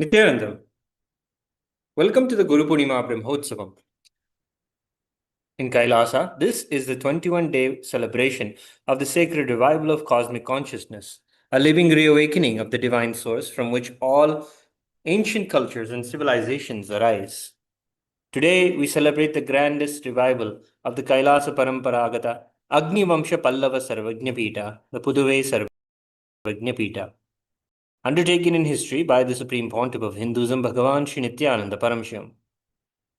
Nityananda, welcome to the Guru Purnima Brahmotsavam. In Kailasa, this is the 21-day celebration of the sacred revival of cosmic consciousness, a living reawakening of the divine source from which all ancient cultures and civilizations arise. Today, we celebrate the grandest revival of the Kailasa Paramparagata Agni Vamsha Pallava Sarvajñapita, the Puduvai Sarvajñapita, undertaken in history by the Supreme Pontiff of Hinduism, Bhagavan Sri Nithyananda Paramashivamam.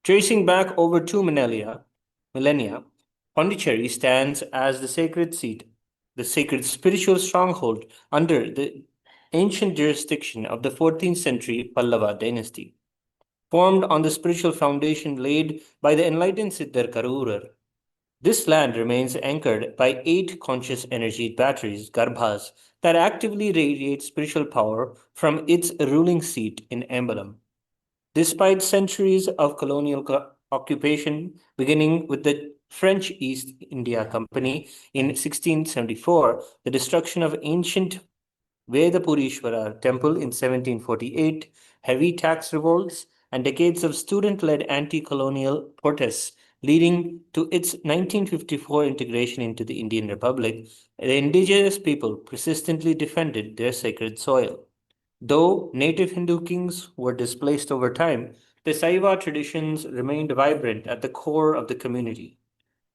Tracing back over 2 millennia, Pondicherry stands as the sacred seat, the sacred spiritual stronghold under the ancient jurisdiction of the 14th century Pallava dynasty. Formed on the spiritual foundation laid by the enlightened Siddhar Karurar, this land remains anchored by 8 conscious energy batteries, garbhas, that actively radiate spiritual power from its ruling seat in Ambalam. Despite centuries of colonial occupation, beginning with the French East India Company in 1674, the destruction of ancient Vedapurishwara temple in 1748, heavy tax revolts, and decades of student-led anti-colonial protests leading to its 1954 integration into the Indian Republic, the indigenous people persistently defended their sacred soil. Though native Hindu kings were displaced over time, the Saiva traditions remained vibrant at the core of the community.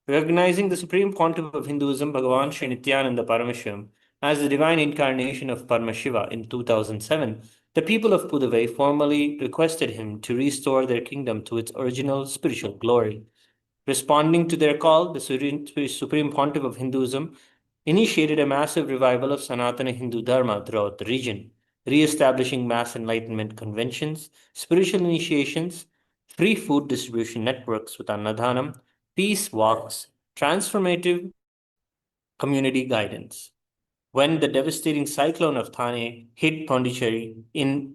Recognizing the Supreme Pontiff of Hinduism, Bhagavan Sri Nithyananda Paramashivamam, as the divine incarnation of Paramashiva in 2007, the people of Puduvai formally requested him to restore their kingdom to its original spiritual glory. Responding to their call, the Supreme Pontiff of Hinduism initiated a massive revival of Sanatana Hindu Dharma throughout the region, re-establishing mass enlightenment conventions, spiritual initiations, free food distribution networks with Annadhanam, peace walks, transformative community guidance. When the devastating cyclone of Thane hit Pondicherry in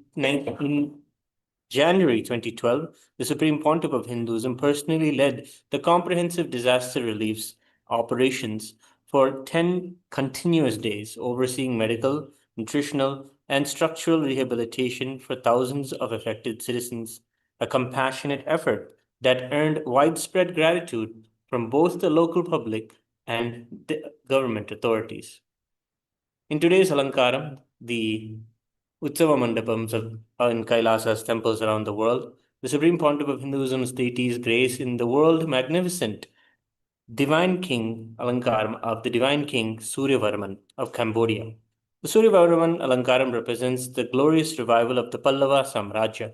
January 2012, the Supreme Pontiff of Hinduism personally led the comprehensive disaster relief operations for 10 continuous days, overseeing medical, nutritional, and structural rehabilitation for thousands of affected citizens, a compassionate effort that earned widespread gratitude from both the local public and the government authorities. In today's Alankaram, the Utsava Mandapams in Kailasa's temples around the world, the Supreme Pontiff of Hinduism's deities grace in the world magnificent Divine King Alankaram of the Divine King Suryavarman of Cambodia. The Suryavarman Alankaram represents the glorious revival of the Pallava Samrajya,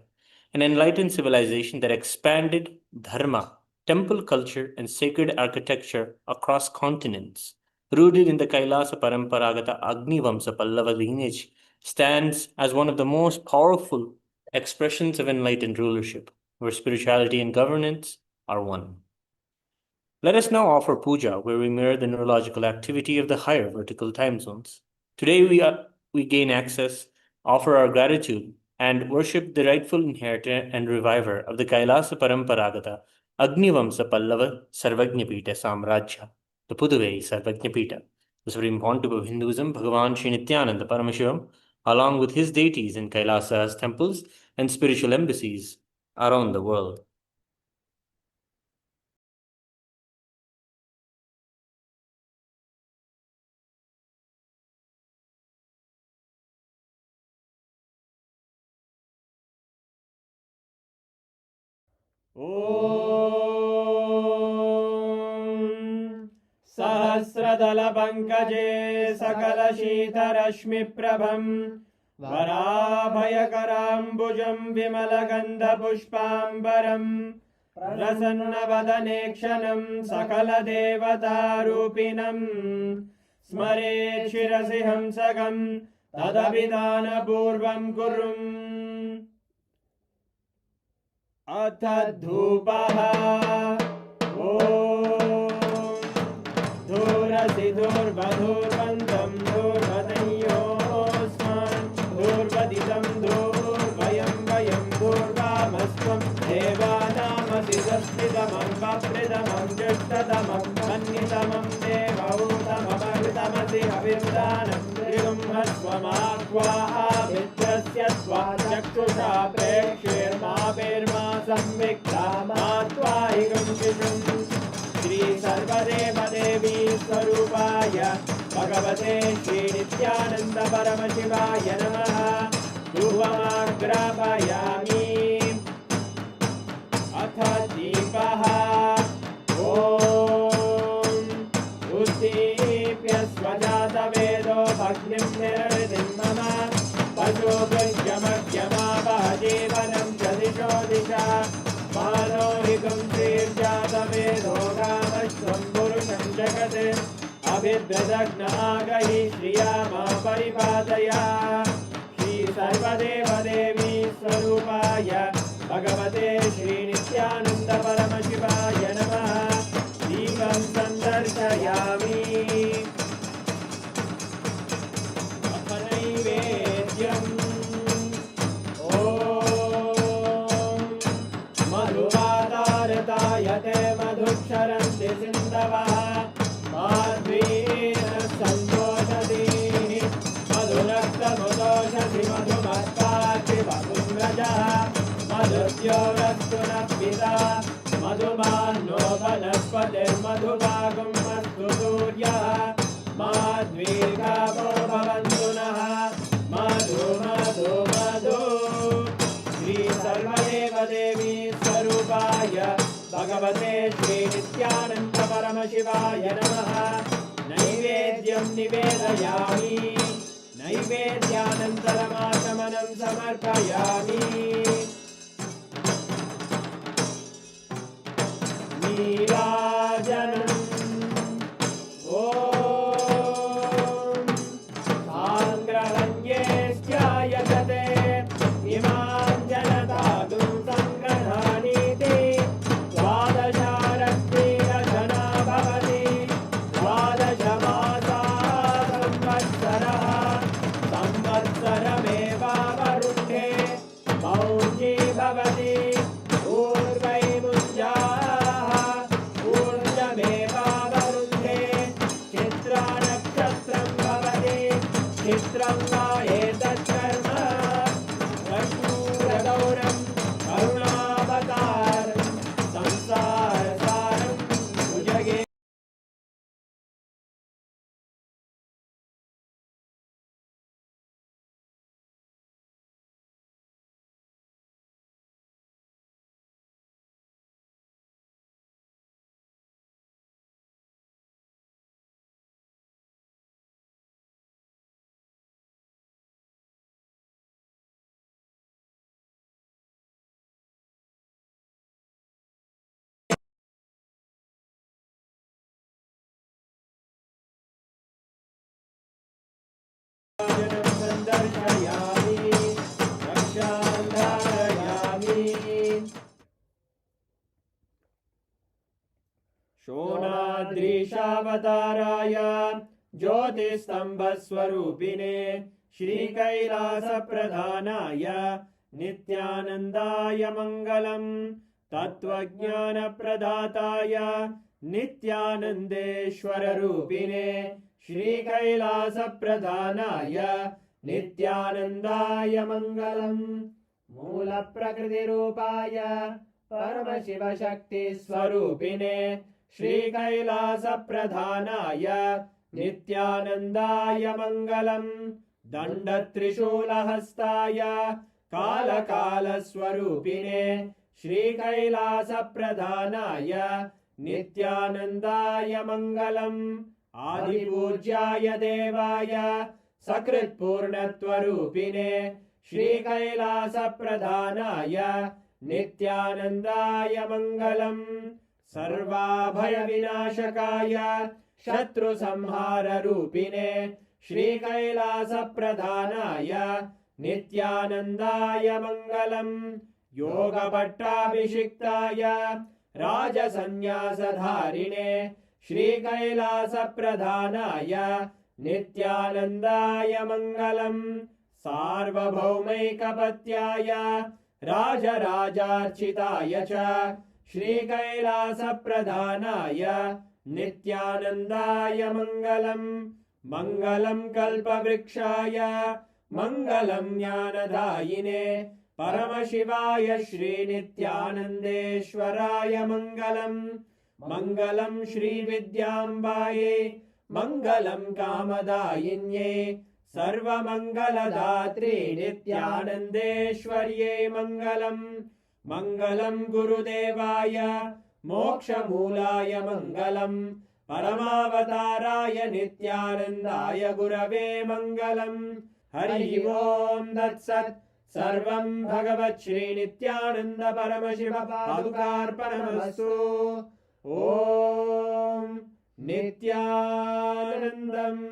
an enlightened civilization that expanded Dharma, temple culture, and sacred architecture across continents. Rooted in the Kailasa Paramparagata Agni Vamsa Pallava lineage, stands as one of the most powerful expressions of enlightened rulership, where spirituality and governance are one. Let us now offer puja, where we mirror the neurological activity of the higher vertical time zones. Today we gain access, offer our gratitude, and worship the rightful inheritor and reviver of the Kailasa Paramparagata Agnivamsa Pallava Sarvajñapita Samrajya, the Puduvai Sarvajñapita. The Supreme Pontiff of Hinduism, Bhagavan Sri Nithyananda Paramashivamam, along with his deities in Kailasa's temples and spiritual embassies around the world. ॐ सहस्रदलपङ्कजे सकलशीतरश्मिप्रभं वराभयकराम्बुजं विमलगन्धपुष्पाम्बरं प्रसन्नवदने क्षणं सकलदेवतारूपिणं स्मरेत् शिरसि हंसकं तदभिधानपूर्वं कुर्वन् अथ धूपः ॐ धूरसि धूर्वधूर्वन्तं धूर्वदयोस्मान् धूर्वदितं धूर्वयं वयं धूर्वामस्त्वं देवानामसि संस्थितमं वप्रदमं ज्येष्ठतमं मन्यतमं देवहूतममृतमसि हविर्दानं त्रिगुम्हस्वमाह्वाः मित्रस्य त्वा चक्षुषा संविक्तामात्वाहिकं शिशुम् श्री सर्वदेव देवी स्वरूपाय भगवते श्री नित्यानंद परमशिवाय नमः। धूपमाग्रापयामि अथ दीपः ॐ उद्दीप्य स्वजातवेदो भग्निं निर्वृतिं मम पशुभृत्यमग्यमावह जीवनं च दिशो दिशा मानोहिकं श्रीर्जातवेदो रामश्वं पुरुषं जगत् अभिभ्रदग्नागहि श्रिया मा परिपादया। श्री सर्वदेव देवी स्वरूपाय भगवते श्री नित्यानंद परमशिवाय नमः। दीपं संदर्शयामि अथ नैवेद्यम् ॐ मधुवातारतायते मधुक्षरन्ति सिन्धवः माध्वीन सन्तोषति मधुरक्तमुदोषति मधुमत्पाति मधुम्रजः मधुद्योरस्तु नः पिता मधुमानो वनस्पतिर्मधुभागं अस्तु सूर्यः माध्वीर्गावो भवन्तु नः मधु मधु मधु। श्री सर्वदेव देवी स्वरूपाय भगवते श्री नित्यानंद परमशिवाय नमः। नैवेद्यं निवेदयामि नैवेद्यानन्तरमाचमनं समर्पयामि। नीराजनम् ॐ साङ्ग्रहण्येऽस्यायतते इमां जनतागुं सङ्ग्रहाणीति द्वादशारक्तिरजना भवति द्वादशमासा संवत्सरः संवत्सरमेवावरुन्धे मौञ्जी भवति ऊर्वैमुञ्जाः ऊर्जमेवावरुन्धे चित्रानक्षत्रं भवति चित्रं वा एतत्कर्म कर्पूरगौरं करुणावतारं संसारसारं भुजगे संदर्शयामि रक्षां धारयामि। शोणाद्रीशावताराय ज्योतिस्तंभस्वरूपिणे श्रीकैलासप्रधानाय नित्यानन्दाय मङ्गलम्। तत्त्वज्ञानप्रदाताय नित्यानन्देश्वररूपिणे श्रीकैलासप्रधानाय नित्यानन्दाय मङ्गलम्। मूलप्रकृतिरूपाय परमशिवशक्तिस्वरूपिणे श्रीकैलासप्रधानाय नित्यानन्दाय मङ्गलम्। दण्डत्रिशूलहस्ताय कालकालस्वरूपिणे श्रीकैलासप्रधानाय नित्यानन्दाय मङ्गलम्। आदिपूज्याय देवाय सकृत्पूर्णत्वरूपिणे श्रीकैलासप्रधानाय नित्यानन्दाय मङ्गलम्। सर्वाभयविनाशकाय शत्रुसंहाररूपिणे श्रीकैलासप्रधानाय नित्यानन्दाय मङ्गलम्। योगपट्टाभिषिक्ताय राजसन्न्यासधारिणे श्रीकैलासप्रधानाय नित्यानन्दाय मङ्गलम्। सार्वभौमैकपत्याय राजराजार्चिताय च श्रीकैलासप्रधानाय नित्यानन्दाय मङ्गलम्। मङ्गलं कल्पवृक्षाय मङ्गलं ज्ञानदायिने परमशिवाय श्रीनित्यानन्देश्वराय मङ्गलम् मङ्गलं श्रीविद्याम्बायै मङ्गलं कामदायिन्ये सर्वमङ्गलदात्रे नित्यानन्देश्वर्यै मङ्गलम् मङ्गलं गुरुदेवाय मोक्षमूलाय मङ्गलम् परमावताराय नित्यानन्दाय गुरवे मङ्गलम् हरि ओम् तत्सत् सर्वं भगवत् श्रीनित्यानन्द परमशिव पादुकार्पणमस्तु ॐ नित्यानन्दम्।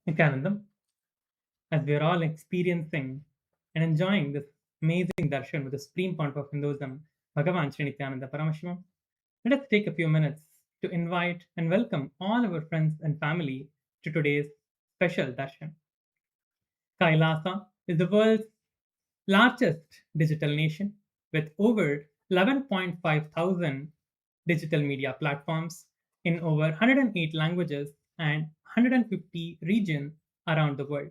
Nityanandam, as we are all experiencing and enjoying this amazing darshan with the Supreme Pontiff of Hinduism, Bhagavan Sri Nityananda Paramashivamam, let us take a few minutes to invite and welcome all our friends and family to today's special darshan. KAILASA is the world's largest digital nation with over 11.5 thousand digital media platforms in over 108 languages and 150 regions around the world.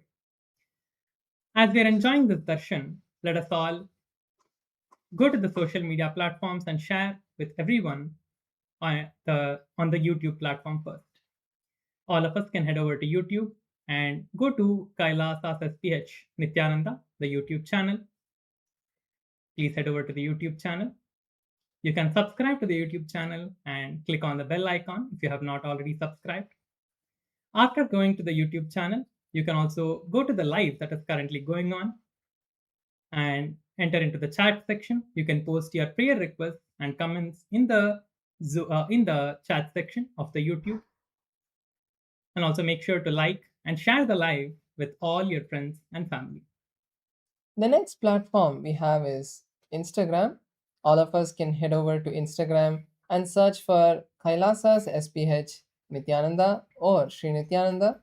As we are enjoying this darshan, let us all go to the social media platforms and share with everyone on the YouTube platform first. All of us can head over to YouTube and go to Kailasa's SPH Nityananda, the YouTube channel. Please head over to the YouTube channel. You can subscribe to the YouTube channel and click on the bell icon if you have not already subscribed. After going to the YouTube channel, you can also go to the live that is currently going on and enter into the chat section. You can post your prayer requests and comments in the chat section of the YouTube. And also make sure to like and share the live with all your friends and family. The next platform we have is Instagram. All of us can head over to Instagram and search for Kailasa's SPH Nityananda or Sri Nityananda.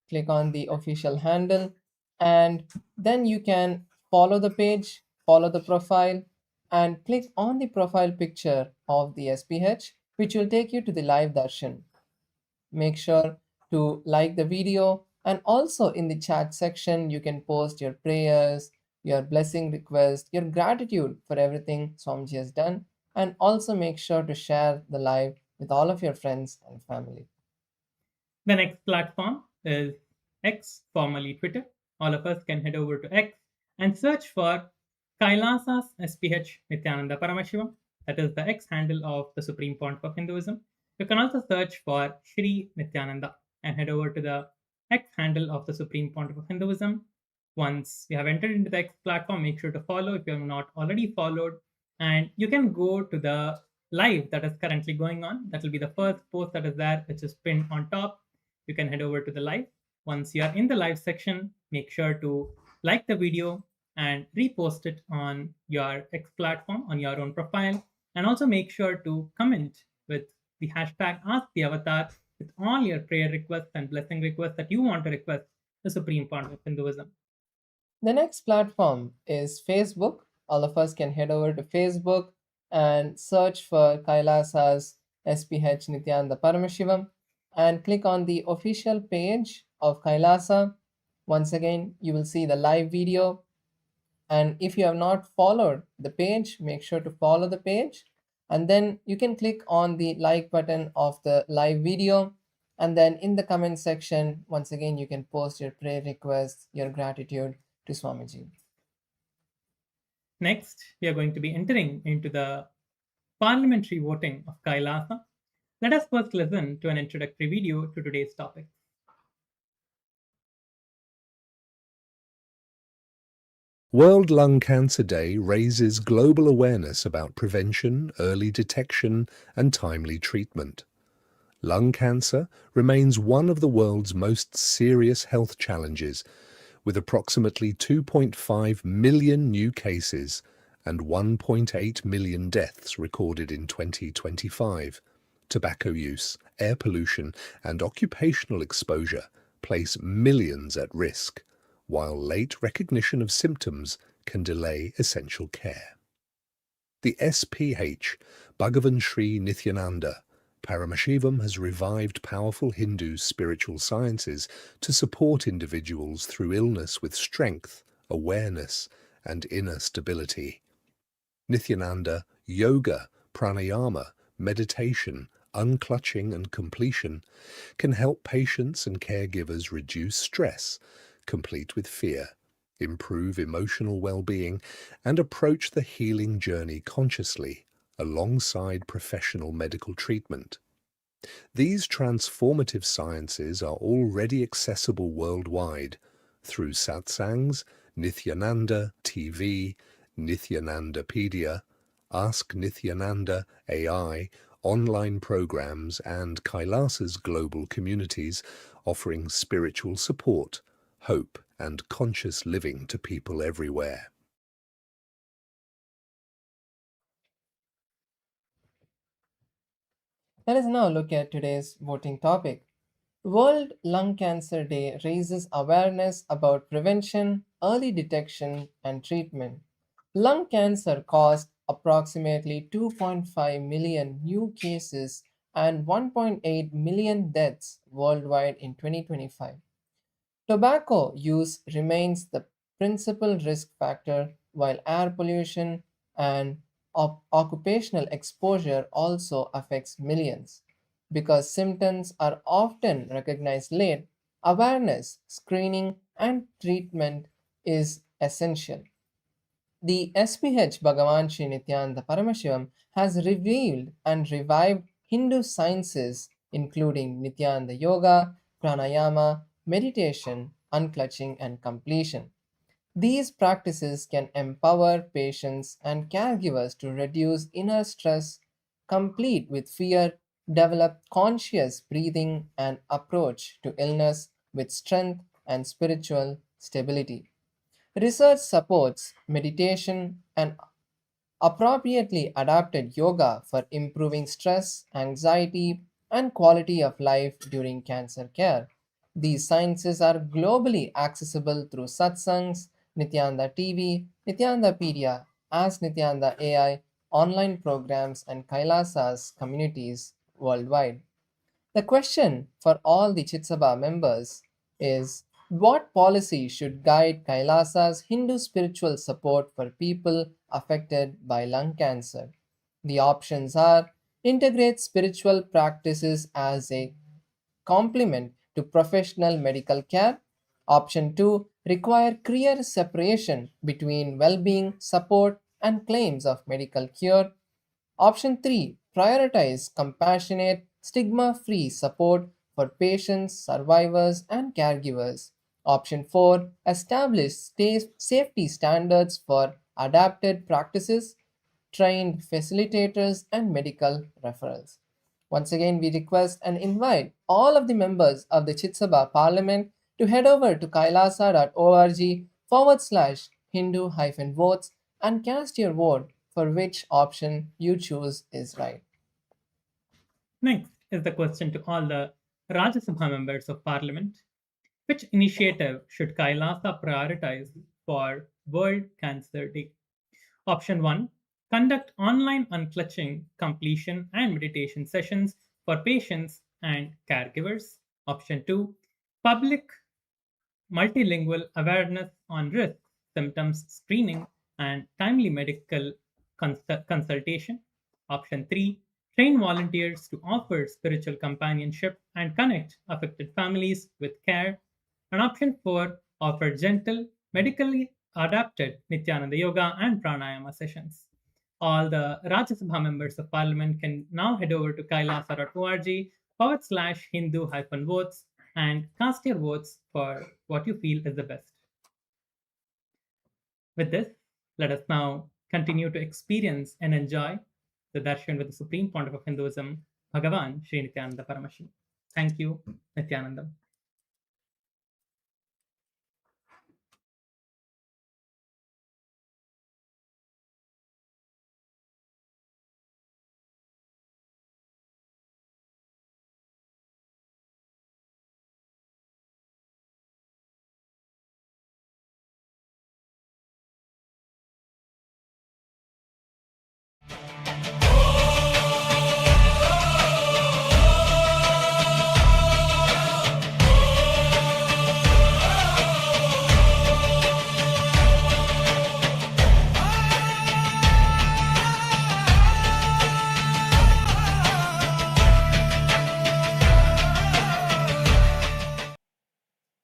Click on the official handle and then you can follow the page, follow the profile, and click on the profile picture of the SPH, which will take you to the live darshan. Make sure to like the video, and also in the chat section you can post your prayers, your blessing request, your gratitude for everything Swamiji has done, and also make sure to share the live with all of your friends and family. The next platform is X, formerly Twitter. All of us can head over to X and search for Kailasa's SPH Nityananda Paramashivamam. That is the X handle of the Supreme Pontiff of Hinduism. You can also search for Sri Nityananda and head over to the X handle of the Supreme Pontiff of Hinduism. Once you have entered into the X platform, make sure to follow if you have not already followed. And you can go to the live that is currently going on. That will be the first post that is there, which is pinned on top. You can head over to the live. Once you are in the live section, make sure to like the video and repost it on your X platform, on your own profile. And also make sure to comment with the hashtag #AskTheAvatar with all your prayer requests and blessing requests that you want to request the Supreme Pontiff of Hinduism. The next platform is Facebook. All of us can head over to Facebook and search for Kailasa's SPH Nityananda Paramashivamam and click on the official page of Kailasa. Once again, you will see the live video. And if you have not followed the page, make sure to follow the page. And then you can click on the like button of the live video. And then in the comment section, once again, you can post your prayer requests, your gratitude to Swamiji. Next, we are going to be entering into the parliamentary voting of Kailasa. Let us first listen to an introductory video to today's topic. World Lung Cancer Day raises global awareness about prevention, early detection, and timely treatment. Lung cancer remains one of the world's most serious health challenges, with approximately 2.5 million new cases and 1.8 million deaths recorded in 2025. Tobacco use, air pollution, and occupational exposure place millions at risk, while late recognition of symptoms can delay essential care. The SPH, Bhagavan Sri Nityananda Paramashivamam, has revived powerful Hindu spiritual sciences to support individuals through illness with strength, awareness, and inner stability. Nityananda, yoga, pranayama, meditation, unclutching and completion can help patients and caregivers reduce stress, complete with fear, improve emotional well-being, and approach the healing journey consciously, alongside professional medical treatment. These transformative sciences are already accessible worldwide through Satsangs, Nityananda TV, Nityanandapedia, Ask Nityananda AI, online programs and KAILASA's global communities offering spiritual support, hope, and conscious living to people everywhere. Let us now look at today's voting topic. World Lung Cancer Day raises awareness about prevention, early detection, and treatment. Lung cancer caused approximately 2.5 million new cases and 1.8 million deaths worldwide in 2025. Tobacco use remains the principal risk factor, while air pollution and occupational exposure also affects millions. Because symptoms are often recognized late, awareness, screening, and treatment is essential. The SPH Bhagavan Sri Nityananda Paramashivam has revealed and revived Hindu sciences including Nityananda Yoga, Pranayama, meditation, unclutching, and completion. These practices can empower patients and caregivers to reduce inner stress, complete with fear, develop conscious breathing, and approach to illness with strength and spiritual stability. Research supports meditation and appropriately adapted yoga for improving stress, anxiety, and quality of life during cancer care. These sciences are globally accessible through Satsangs, Nityananda TV, Nityanandapedia, Ask Nityananda AI, online programs, and Kailasa's communities worldwide. The question for all the Chitsabha members is what policy should guide Kailasa's Hindu spiritual support for people affected by lung cancer? The options are integrate spiritual practices as a complement to professional medical care. Option 2 require clear separation between well being, support, and claims of medical cure. Option 3 prioritize compassionate, stigma free support for patients, survivors, and caregivers. Option 4 establish safety standards for adapted practices, trained facilitators, and medical referrals. Once again, we request and invite all of the members of the Chitsabha Parliament to head over to kailasa.org/Hindu-votes and cast your vote for which option you choose is right. Next is the question to all the Rajya Sabha members of Parliament. Which initiative should Kailasa prioritize for World Cancer Day? Option 1 conduct online unclutching, completion, and meditation sessions for patients and caregivers. Option 2 public multilingual awareness on risks, symptoms screening, and timely medical consultation. Option 3 train volunteers to offer spiritual companionship and connect affected families with care. And option 4 offer gentle, medically adapted Nityananda Yoga and Pranayama sessions. All the Rajya Sabha members of Parliament can now head over to kailasa.org/Hindu-votes and cast your votes for what you feel is the best. With this, let us now continue to experience and enjoy the Darshan with the Supreme Pontiff of Hinduism, Bhagavan Sri Nityananda Paramashivam. Thank you, Nityananda.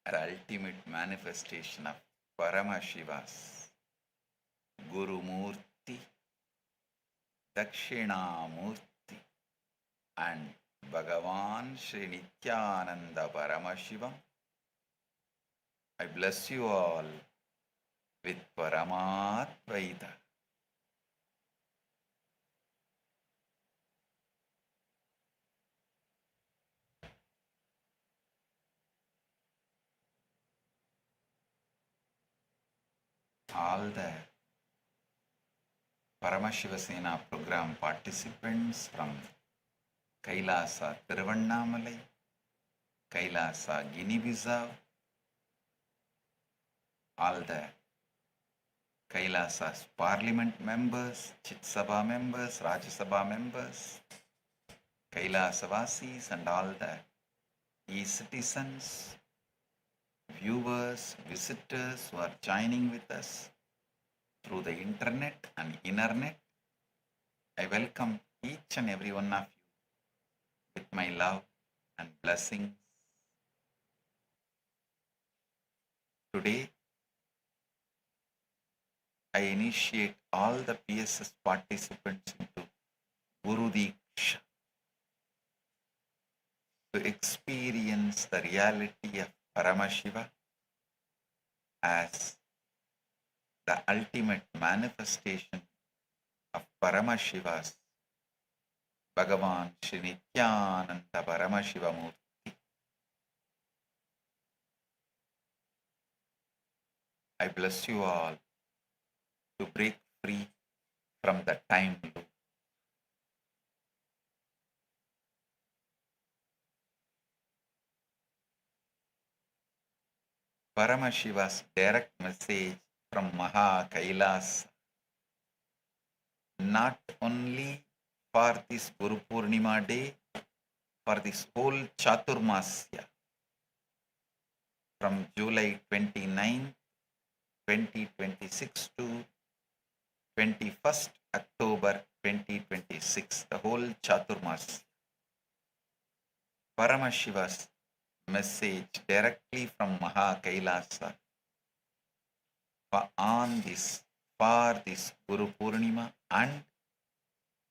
The ultimate manifestation of Paramashiva's Guru Murti, Dakshinamurti, and Bhagavan Sri Nityananda Paramashivам, I bless you all with Paramatvaita. all the Paramashiva Sena program participants from KAILASA Tiruvannamalai, KAILASA Guinea-Bissau, all the KAILASA's parliament members, Chit Sabha members, Rajya Sabha members, Kailasavasis and all the e-citizens, viewers, visitors who are joining with us through the internet and internet. I welcome each and every one of you with my love and blessings. Today, I initiate all the PSS participants into Guru Diksha to experience the reality of Paramashiva as the ultimate manifestation of Paramashiva's Bhagavan Sri Nithyananda Paramashivamurti. I bless you all to break free from the time loop. Paramashiva's direct message from Maha Kailasa, not only for this Guru Purnima day, for this whole Chaturmasya, from July 29, 2026 to 21st October 2026, the whole Chaturmasya. Paramashiva's message directly from Maha Kailasa for this Guru Purnima and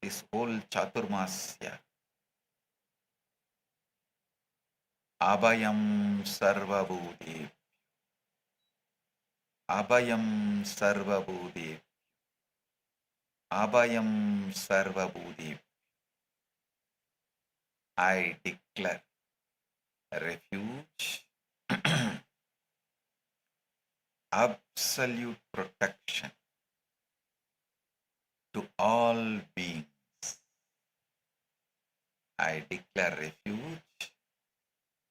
this whole Chaturmasya. Abhayam Sarvabhutebhyo. Abhayam Sarvabhutebhyo. Abhayam Sarvabhutebhyo. I declare refuge, absolute protection to all beings. I declare refuge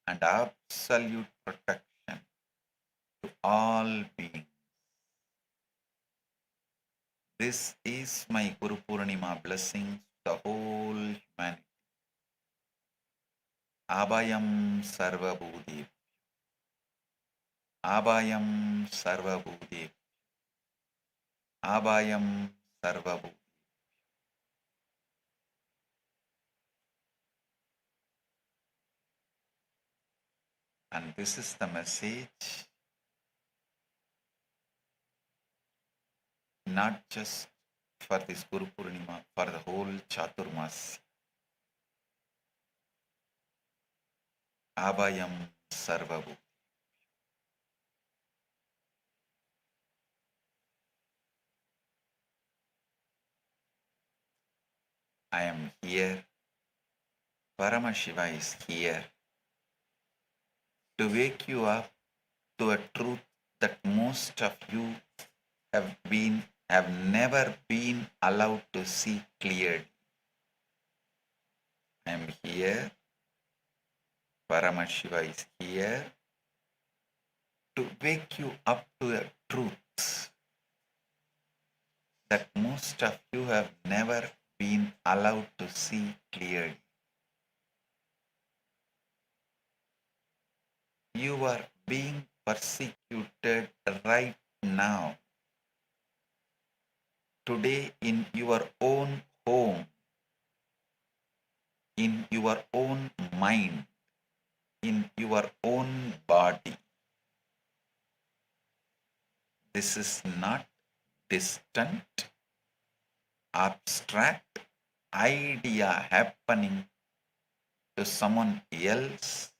and absolute protection to all beings. This is my Guru Purnima blessings to the whole humanity. Abhayam Sarvabhutebhyo. Abhayam Sarvabhutebhyo. Abhayam Sarvabhutebhyo. And this is the message not just for this Guru Purnima, for the whole Chaturmasya. Abhayam Sarvabhutebhyo. I am here, Paramashiva is here to wake you up to a truth that most of you have never been allowed to see clearly. I am here, Paramashiva is here to wake you up to a truth that most of you have never been allowed to see clearly. You are being persecuted right now, today, in your own home, in your own mind, in your own body. This is not distant, abstract idea happening to someone else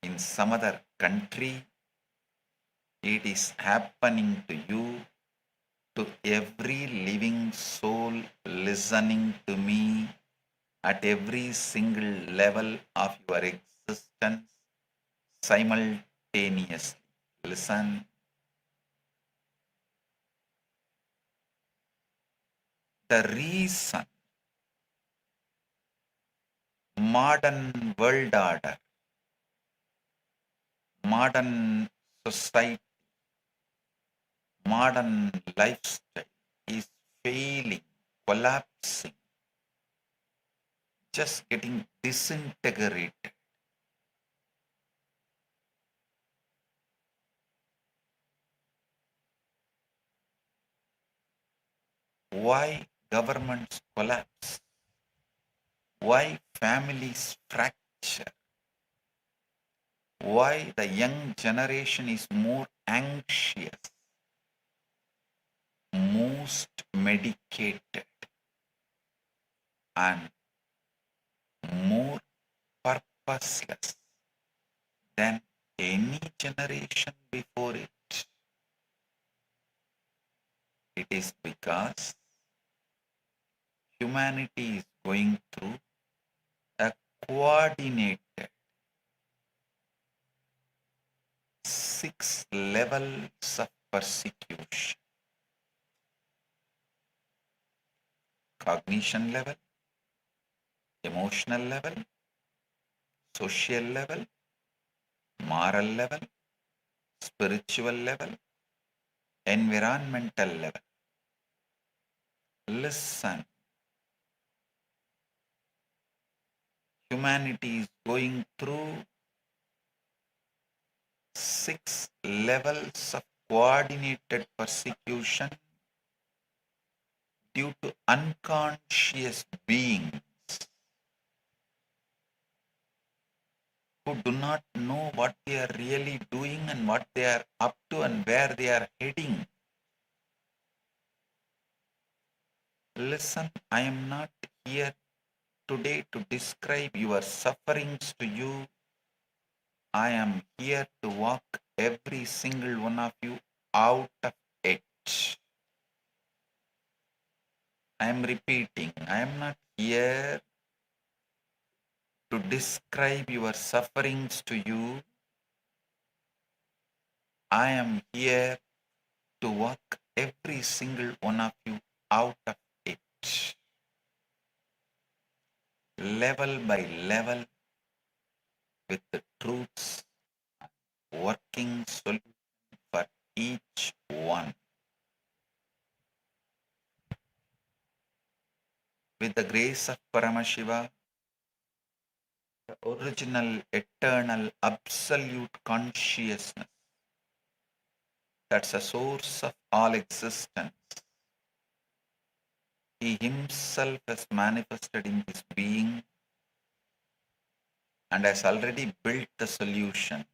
in some other country. It is happening to you, to every living soul listening to me at every single level of your existence simultaneously. Listen. the reason modern world order, modern society, modern lifestyle is failing, collapsing, just getting disintegrated. Why governments collapse? Why families fracture? Why the young generation is more anxious, most medicated, and more purposeless than any generation before it? It is because humanity is going through a coordinated 6 levels of persecution. Cognition level, emotional level, social level, moral level, spiritual level, environmental level. Listen, humanity is going through 6 levels of coordinated persecution due to unconscious beings who do not know what they are really doing and what they are up to and where they are heading. Listen, I am not here today to describe your sufferings to you. I am here to walk every single one of you out of it. I am repeating, I am not here to describe your sufferings to you. I am here to walk every single one of you out of it. Level by level, with the truths, working solution for each one. With the grace of Paramashiva, the original, eternal, absolute consciousness, that's the source of all existence. He himself has manifested in this being and has already built the solution,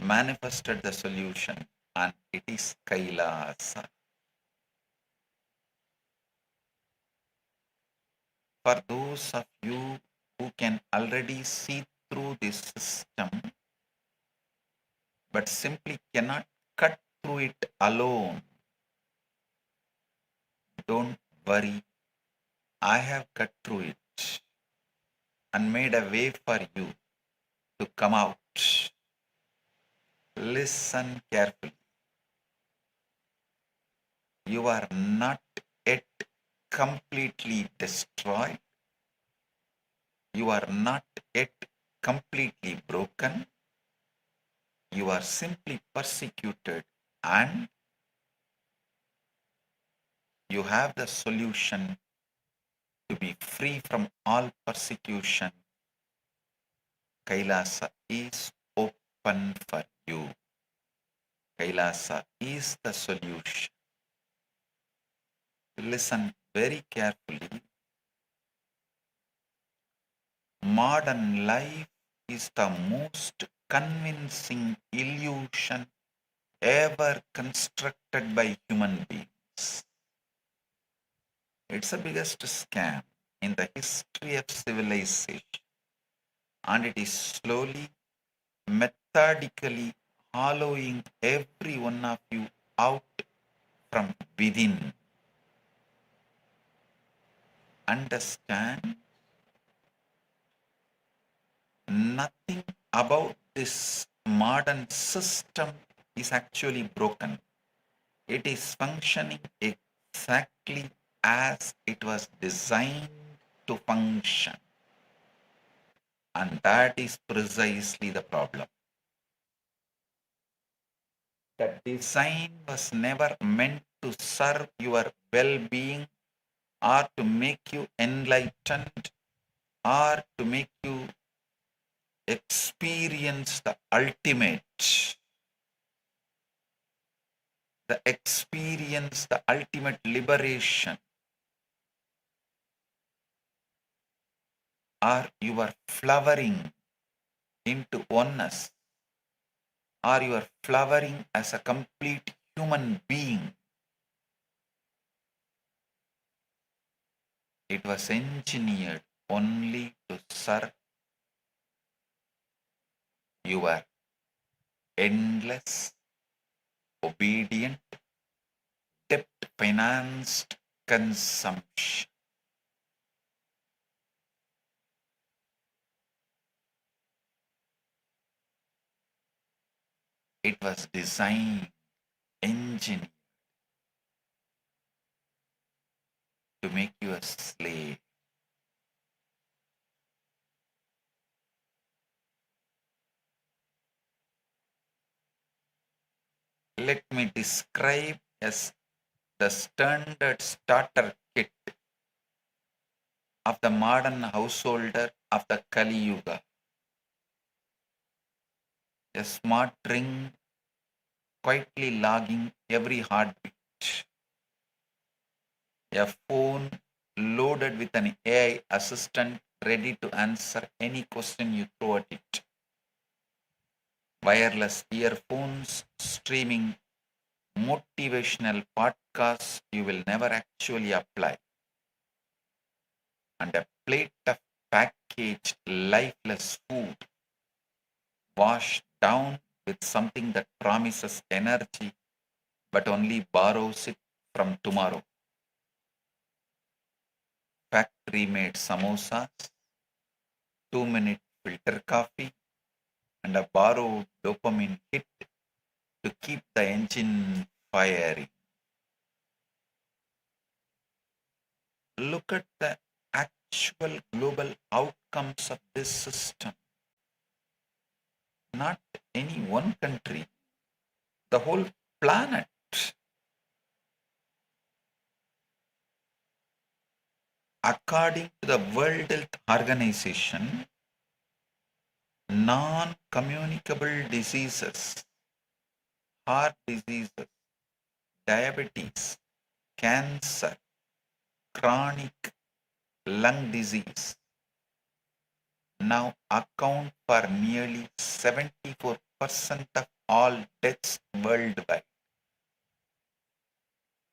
manifested the solution, and it is KAILASA. For those of you who can already see through this system, but simply cannot cut through it alone, don't worry. I have cut through it and made a way for you to come out. Listen carefully. You are not yet completely destroyed. You are not yet completely broken. You are simply persecuted, and you have the solution to be free from all persecution. KAILASA is open for you. KAILASA is the solution. Listen very carefully. Modern life is the most convincing illusion ever constructed by human beings. It's the biggest scam in the history of civilization, and it is slowly, methodically hollowing every one of you out from within. Understand? Nothing about this modern system is actually broken. It is functioning exactly as it was designed to function. And that is precisely the problem. The design was never meant to serve your well-being or to make you enlightened or to make you experience the ultimate liberation, or you are flowering into oneness, or you are flowering as a complete human being. It was engineered only to serve your endless, obedient, debt-financed consumption. It was designed, engineered to make you a slave. Let me describe as the standard starter kit of the modern householder of the Kali Yuga. A smart ring quietly logging every heartbeat. A phone loaded with an AI assistant ready to answer any question you throw at it. Wireless earphones streaming motivational podcasts you will never actually apply. And a plate of packaged lifeless food washed down with something that promises energy but only borrows it from tomorrow. Factory-made samosas, 2-minute filter coffee, and a borrowed dopamine hit to keep the engine firing. Look at the actual global outcomes of this system. Not any one country, the whole planet. According to the World Health Organization, non-communicable diseases, heart diseases, diabetes, cancer, chronic lung disease now account for nearly 74% of all deaths worldwide,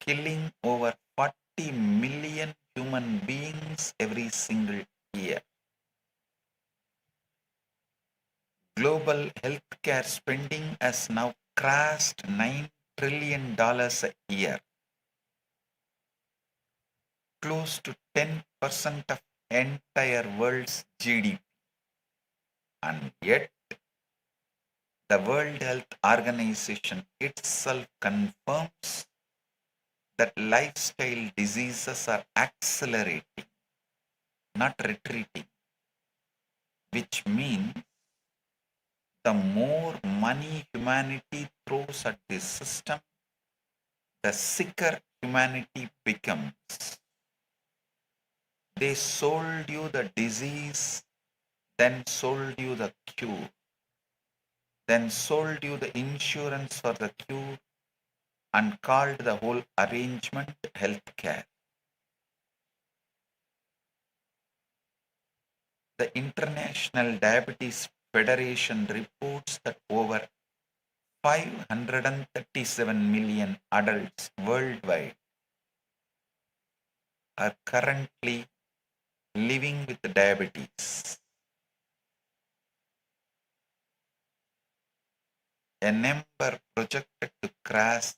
killing over 40 million human beings every single year. Global healthcare spending has now crossed $9 trillion a year, close to 10% of entire world's GDP. And yet, the World Health Organization itself confirms that lifestyle diseases are accelerating, not retreating, which means the more money humanity throws at this system, the sicker humanity becomes. They sold you the disease, then sold you the cure, then sold you the insurance for the cure, and called the whole arrangement healthcare. The International Diabetes Federation reports that over 537 million adults worldwide are currently living with diabetes, a number projected to cross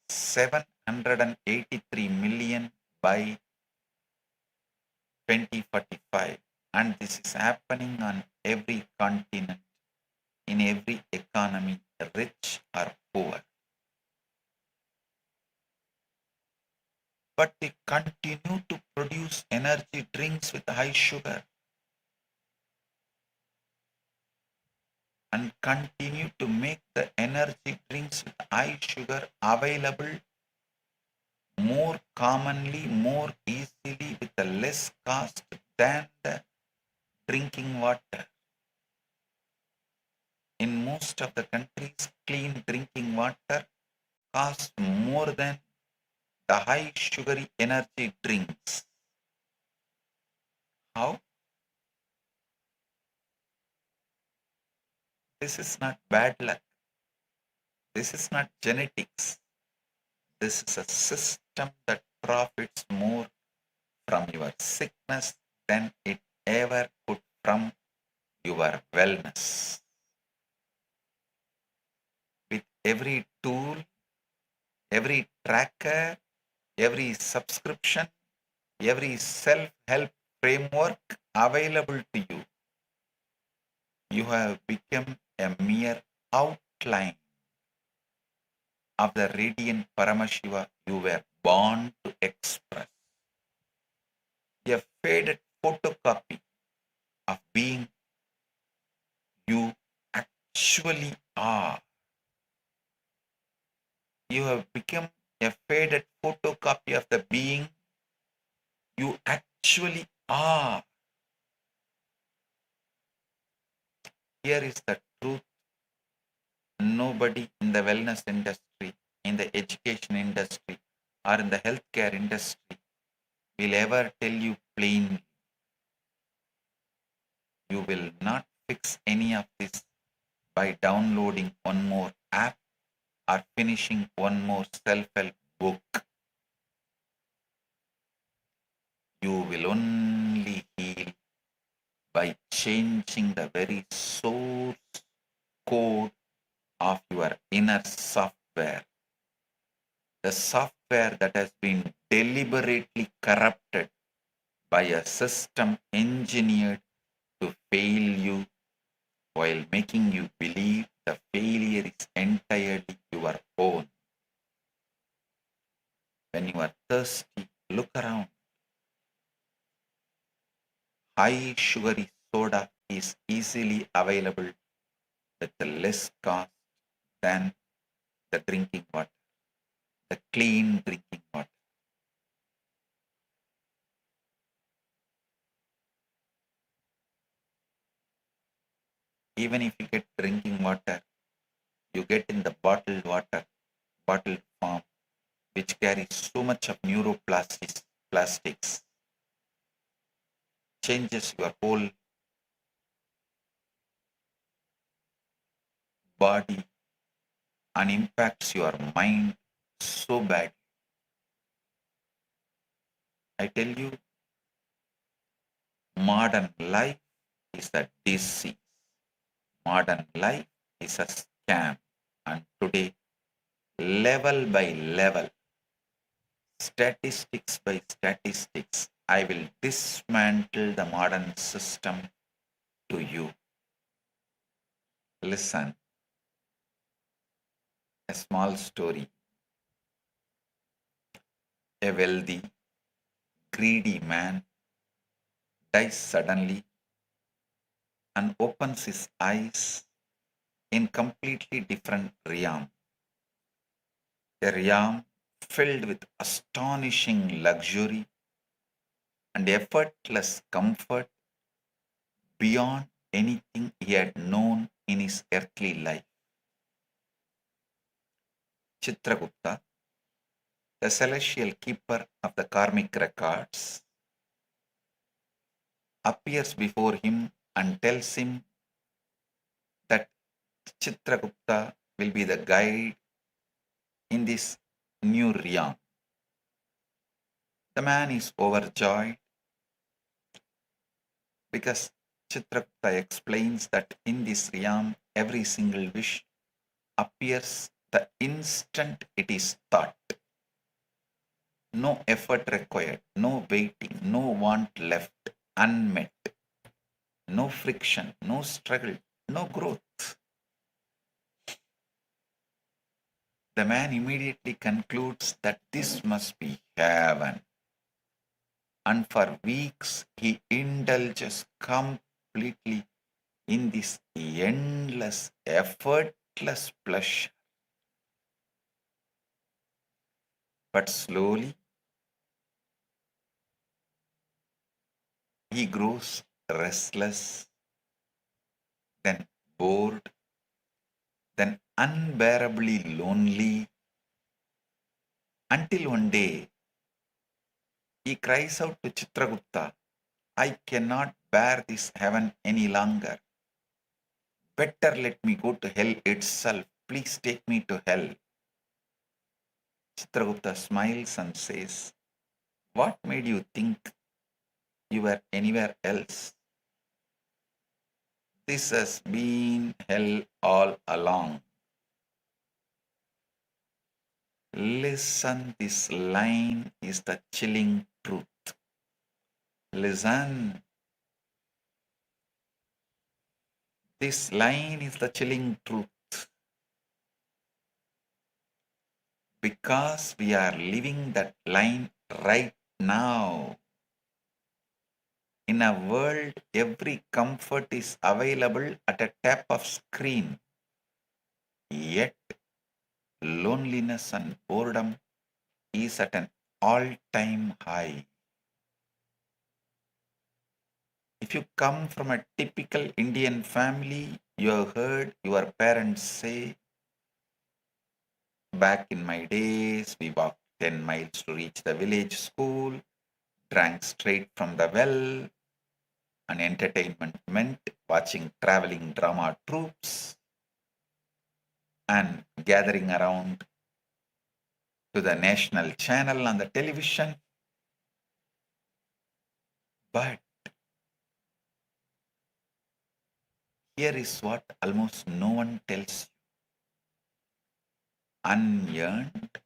783 million by 2045, and this is happening on every continent, in every economy, rich or poor. but they continue to produce energy drinks with high sugar and continue to make the energy drinks with high sugar available more commonly, more easily, with a less cost than the drinking water. In most of the countries, clean drinking water costs more than the high sugary energy drinks. How? This is not bad luck. This is not genetics. This is a system that profits more from your sickness than it ever could from your wellness. With every tool, every tracker, every subscription, every self-help framework available to you, you have become a mere outline of the radiant Paramashiva you were born to express. A faded photocopy of being you actually are. You have become a faded photocopy of the being you actually are. Here is the truth. Nobody in the wellness industry, in the education industry, or in the healthcare industry will ever tell you plainly. You will not fix any of this by downloading one more app or finishing one more self-help book. You will only heal by changing the very source code of your inner software. The software that has been deliberately corrupted by a system engineered to fail you while making you believe the failure is entirely your own. When you are thirsty, look around. High sugary soda is easily available with less cost than the drinking water, the clean drinking water. Even if you get drinking water, you get in the bottled water, bottled form, which carries so much of neuroplastics, changes your whole body and impacts your mind so bad. I tell you, modern life is a disease. Modern life is a scam. And today, level by level, statistics by statistics, I will dismantle the modern system to you. Listen, a small story. A wealthy, greedy man dies suddenly and opens his eyes in completely different realm. A realm filled with astonishing luxury and effortless comfort beyond anything he had known in his earthly life. Chitragupta, the celestial keeper of the karmic records, appears before him and tells him that Chitragupta will be the guide in this new realm. The man is overjoyed because Chitragupta explains that in this realm, every single wish appears the instant it is thought. No effort required, no waiting, no want left unmet, no friction, no struggle, no growth. the man immediately concludes that this must be heaven. And for weeks he indulges completely in this endless, effortless pleasure. But slowly he grows restless, then bored, then unbearably lonely, until one day he cries out to Chitragupta, I cannot bear this heaven any longer. Better let me go to hell itself. Please take me to hell. Chitragupta smiles and says, what made you think you were anywhere else? This has been hell all along. Listen, this line is the chilling truth. Listen. This line is the chilling truth. Because we are living that line right now. In a world, every comfort is available at a tap of screen. Yet, loneliness and boredom is at an all-time high. If you come from a typical Indian family, you have heard your parents say, back in my days, we walked 10 miles to reach the village school, drank straight from the well, and entertainment meant watching traveling drama troupes and gathering around to the national channel on the television. But here is what almost no one tells you. Unearned,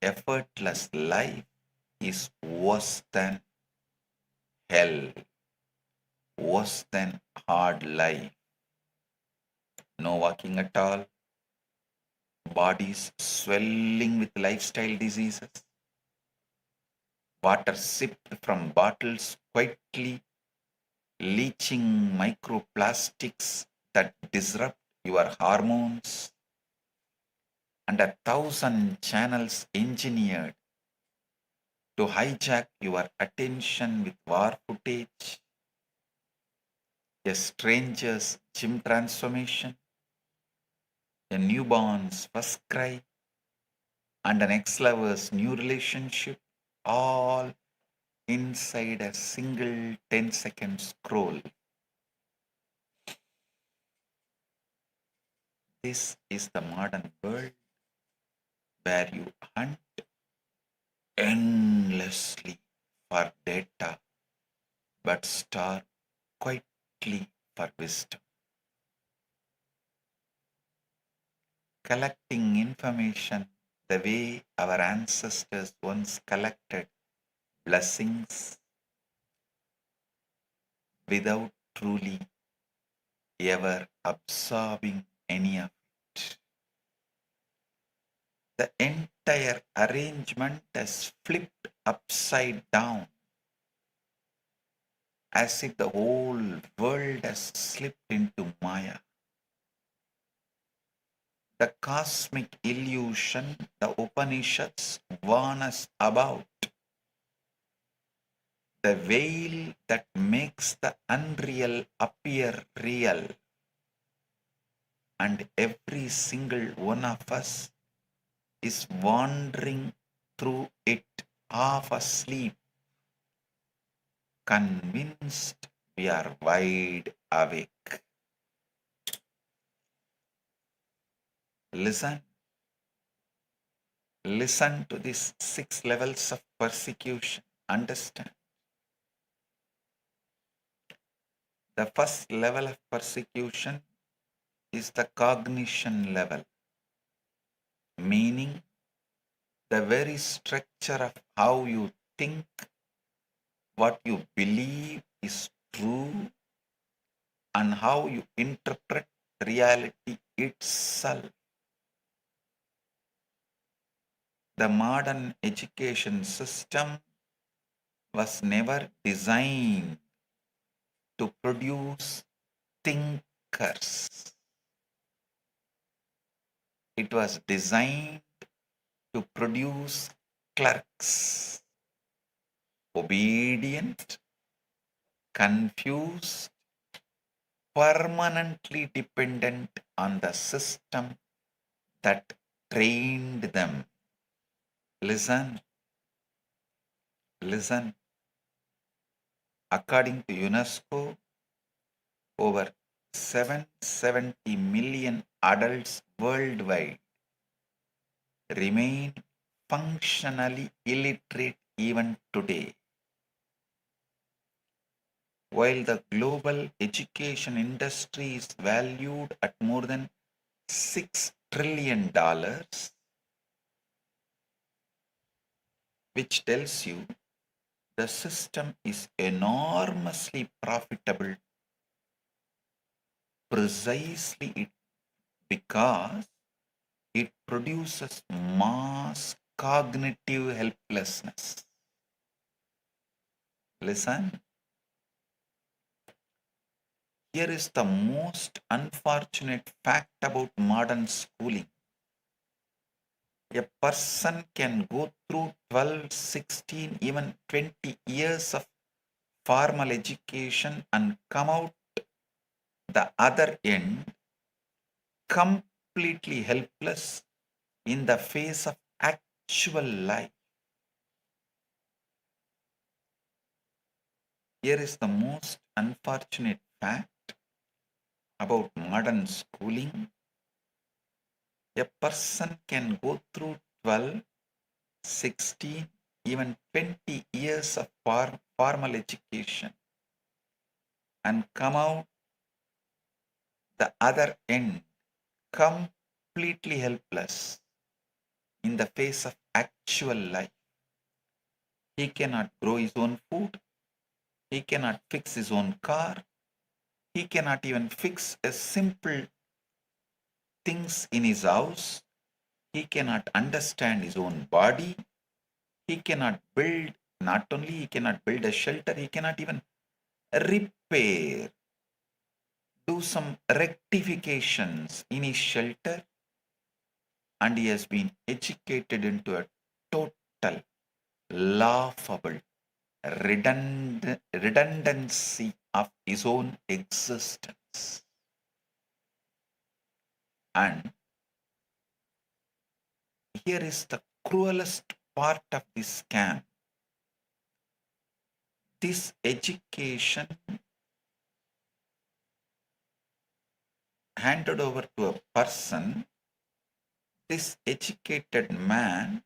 effortless life is worse than hell, worse than hard life. No walking at all, bodies swelling with lifestyle diseases, water sipped from bottles quietly, leaching microplastics that disrupt your hormones, and 1,000 channels engineered to hijack your attention with war footage, a stranger's gym transformation, a newborn's first cry, and an ex-lover's new relationship, all inside a single 10-second scroll. This is the modern world where you hunt endlessly for data but starve quietly for wisdom. Collecting information the way our ancestors once collected blessings without truly ever absorbing any of it. The entire arrangement is flipped upside down, as if the whole world has slipped into Maya. The cosmic illusion the Upanishads warn us about. The veil that makes the unreal appear real. And every single one of us is wandering through it half asleep, convinced we are wide awake. Listen to these 6 levels of persecution. Understand. The first level of persecution is the cognition level, meaning the very structure of how you think, what you believe is true, and how you interpret reality itself. the modern education system was never designed to produce thinkers. It was designed to produce clerks, obedient, confused, permanently dependent on the system that trained them. Listen. According to UNESCO, over 770 million adults worldwide remain functionally illiterate even today. While the global education industry is valued at more than $6 trillion, which tells you the system is enormously profitable precisely because it produces mass cognitive helplessness. Listen. Here is the most unfortunate fact about modern schooling. A person can go through 12, 16, even 20 years of formal education and come out the other end completely helpless in the face of actual life. Here is the most unfortunate fact about modern schooling. A person can go through 12, 16, even 20 years of formal education and come out the other end completely helpless in the face of actual life. He cannot grow his own food. He cannot fix his own car. He cannot even fix a simple things in his house. He cannot understand his own body. He cannot build, not only he cannot build a shelter, he cannot even repair, do some rectifications in his shelter, and he has been educated into a total, laughable redundancy of his own existence. And here is the cruelest part of this scam. This education handed over to a person, this educated man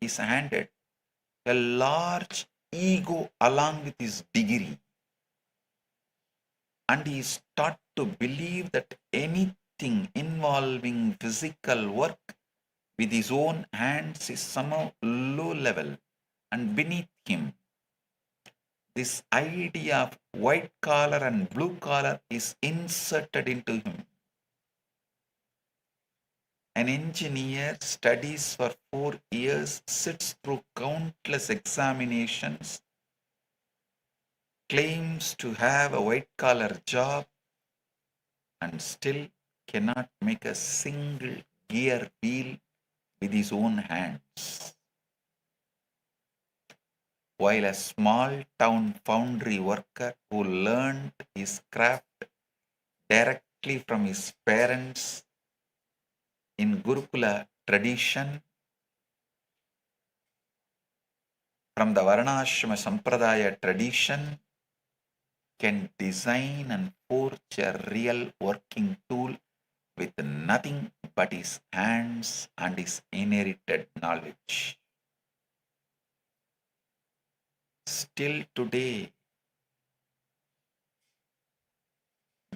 is handed a large ego along with his degree, and he is taught to believe that anything involving physical work with his own hands is somehow low level and beneath him. This idea of white collar and blue collar is inserted into him. An engineer studies for 4 years, sits through countless examinations, claims to have a white collar job, and still cannot make a single gear wheel with his own hands. While a small town foundry worker who learned his craft directly from his parents in Gurukula tradition, from the Varnashrama Sampradaya tradition, can design and forge a real working tool with nothing but his hands and his inherited knowledge. Still today,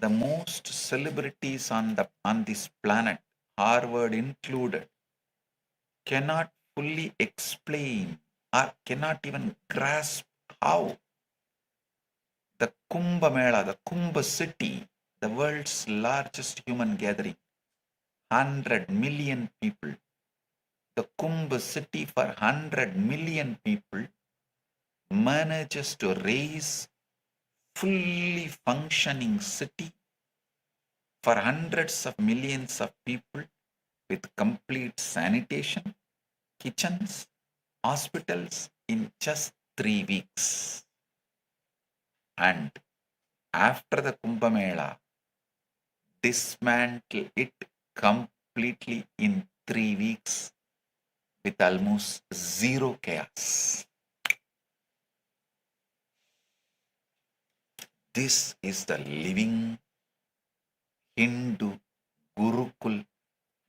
the most celebrities on this planet, Harvard included, cannot fully explain or cannot even grasp how the Kumbh Mela, the Kumbh city, the world's largest human gathering, 100 million people. The Kumbh city for 100 million people manages to raise fully functioning city for hundreds of millions of people with complete sanitation, kitchens, hospitals in just 3 weeks. And after the Kumbh Mela, dismantle it completely in 3 weeks with almost zero chaos. This is the living Hindu Gurukul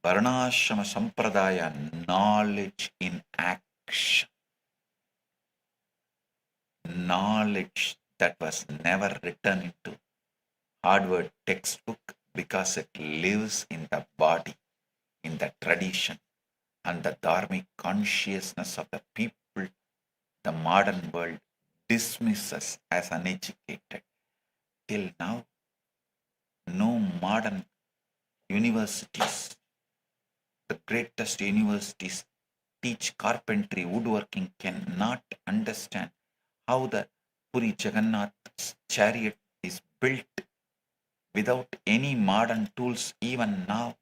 Varnashrama Sampradaya knowledge in action. Knowledge that was never written into hardware textbook because it lives in the body, in the tradition, and the dharmic consciousness of the people the modern world dismisses as uneducated. Till now, no modern universities, the greatest universities teach carpentry, woodworking, cannot understand how the Puri Jagannath's chariot is built without any modern tools even now,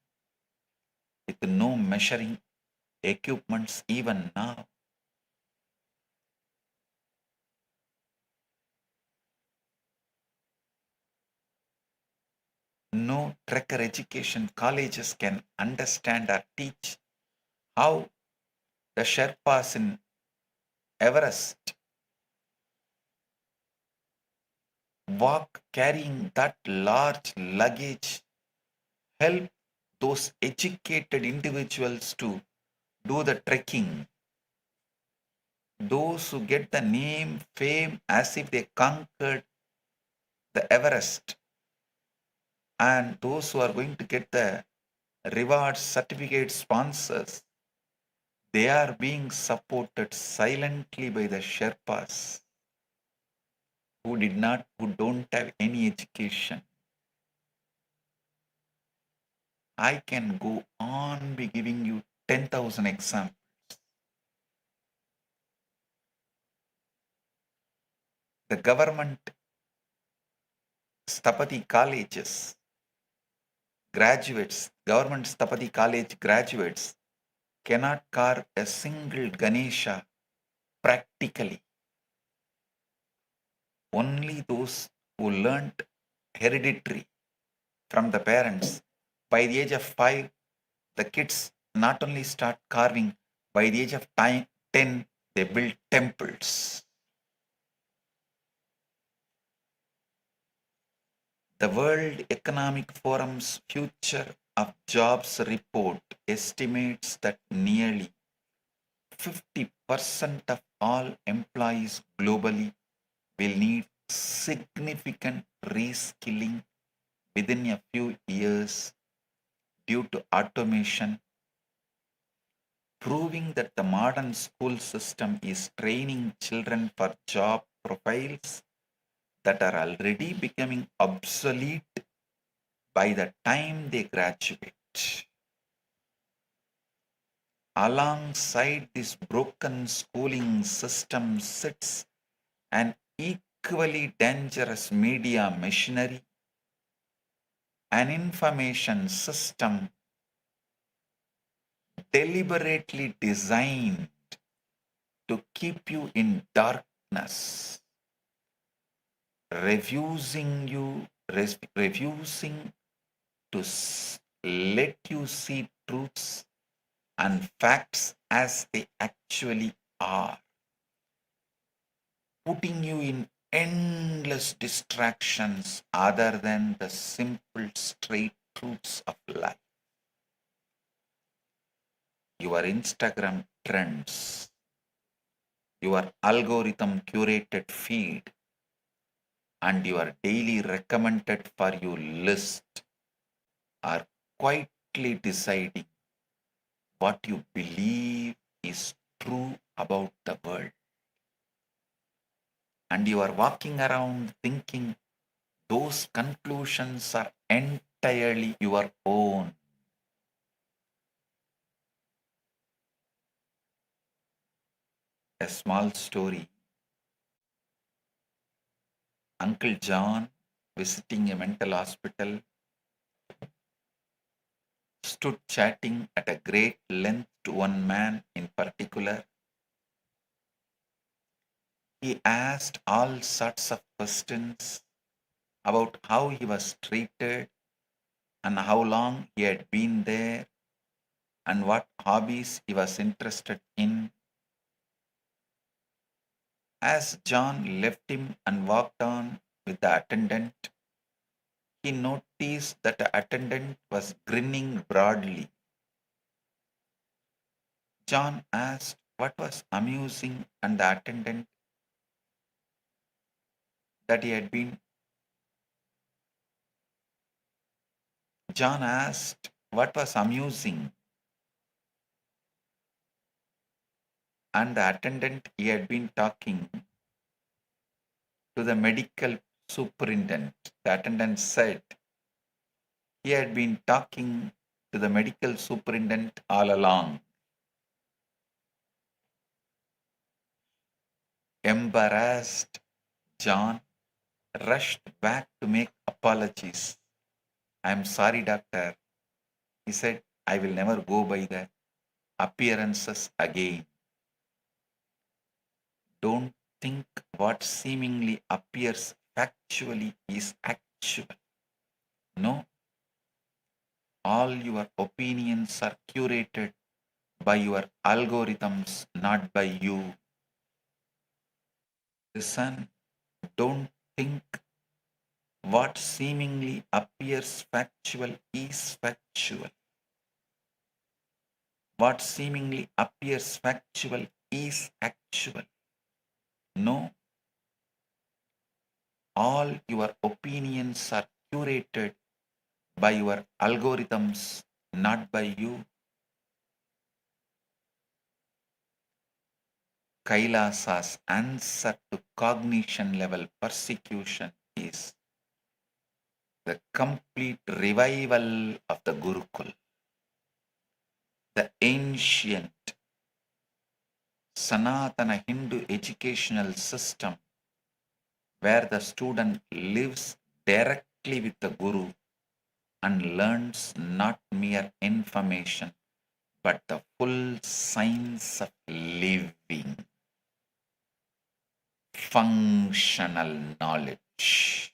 with no measuring equipments even now. No trekker education colleges can understand or teach how the Sherpas in Everest walk carrying that large luggage, help those educated individuals to do the trekking. Those who get the name, fame as if they conquered the Everest, and those who are going to get the reward certificate sponsors, they are being supported silently by the Sherpas who don't have any education. I can go on be giving you 10,000 examples. The government Stapati colleges, graduates, government Stapati college graduates cannot carve a single Ganesha practically. Only those who learnt hereditary from the parents. By the age of 5, the kids not only start carving, by the age of 10, they build temples. The World Economic Forum's Future of Jobs report estimates that nearly 50% of all employees globally will need significant reskilling within a few years due to automation, proving that the modern school system is training children for job profiles that are already becoming obsolete by the time they graduate. Alongside this broken schooling system sits an equally dangerous media machinery, an information system deliberately designed to keep you in darkness, refusing to let you see truths and facts as they actually are, putting you in endless distractions other than the simple straight truths of life. Your Instagram trends, your algorithm curated feed, and your daily recommended for you list are quietly deciding what you believe is true about the world. And you are walking around thinking those conclusions are entirely your own. a small story. Uncle John, visiting a mental hospital, stood chatting at a great length to one man in particular. He asked all sorts of questions about how he was treated and how long he had been there and what hobbies he was interested in. As John left him and walked on with the attendant, he noticed that the attendant was grinning broadly. John asked what was amusing, and the attendant that he had been. John asked what was amusing, and the attendant he had been talking to the medical superintendent. The attendant said he had been talking to the medical superintendent all along. Embarrassed, John rushed back to make apologies. I am sorry, doctor. He said, I will never go by the appearances again. Don't think what seemingly appears factually is actual. No, all your opinions are curated by your algorithms, not by you. Listen, don't think what seemingly appears factual is factual. What seemingly appears factual is actual. No, all your opinions are curated by your algorithms, not by you. Kailasa's answer to cognition level persecution is the complete revival of the Gurukul, the ancient Sanatana Hindu educational system where the student lives directly with the Guru and learns not mere information but the full science of living, functional knowledge.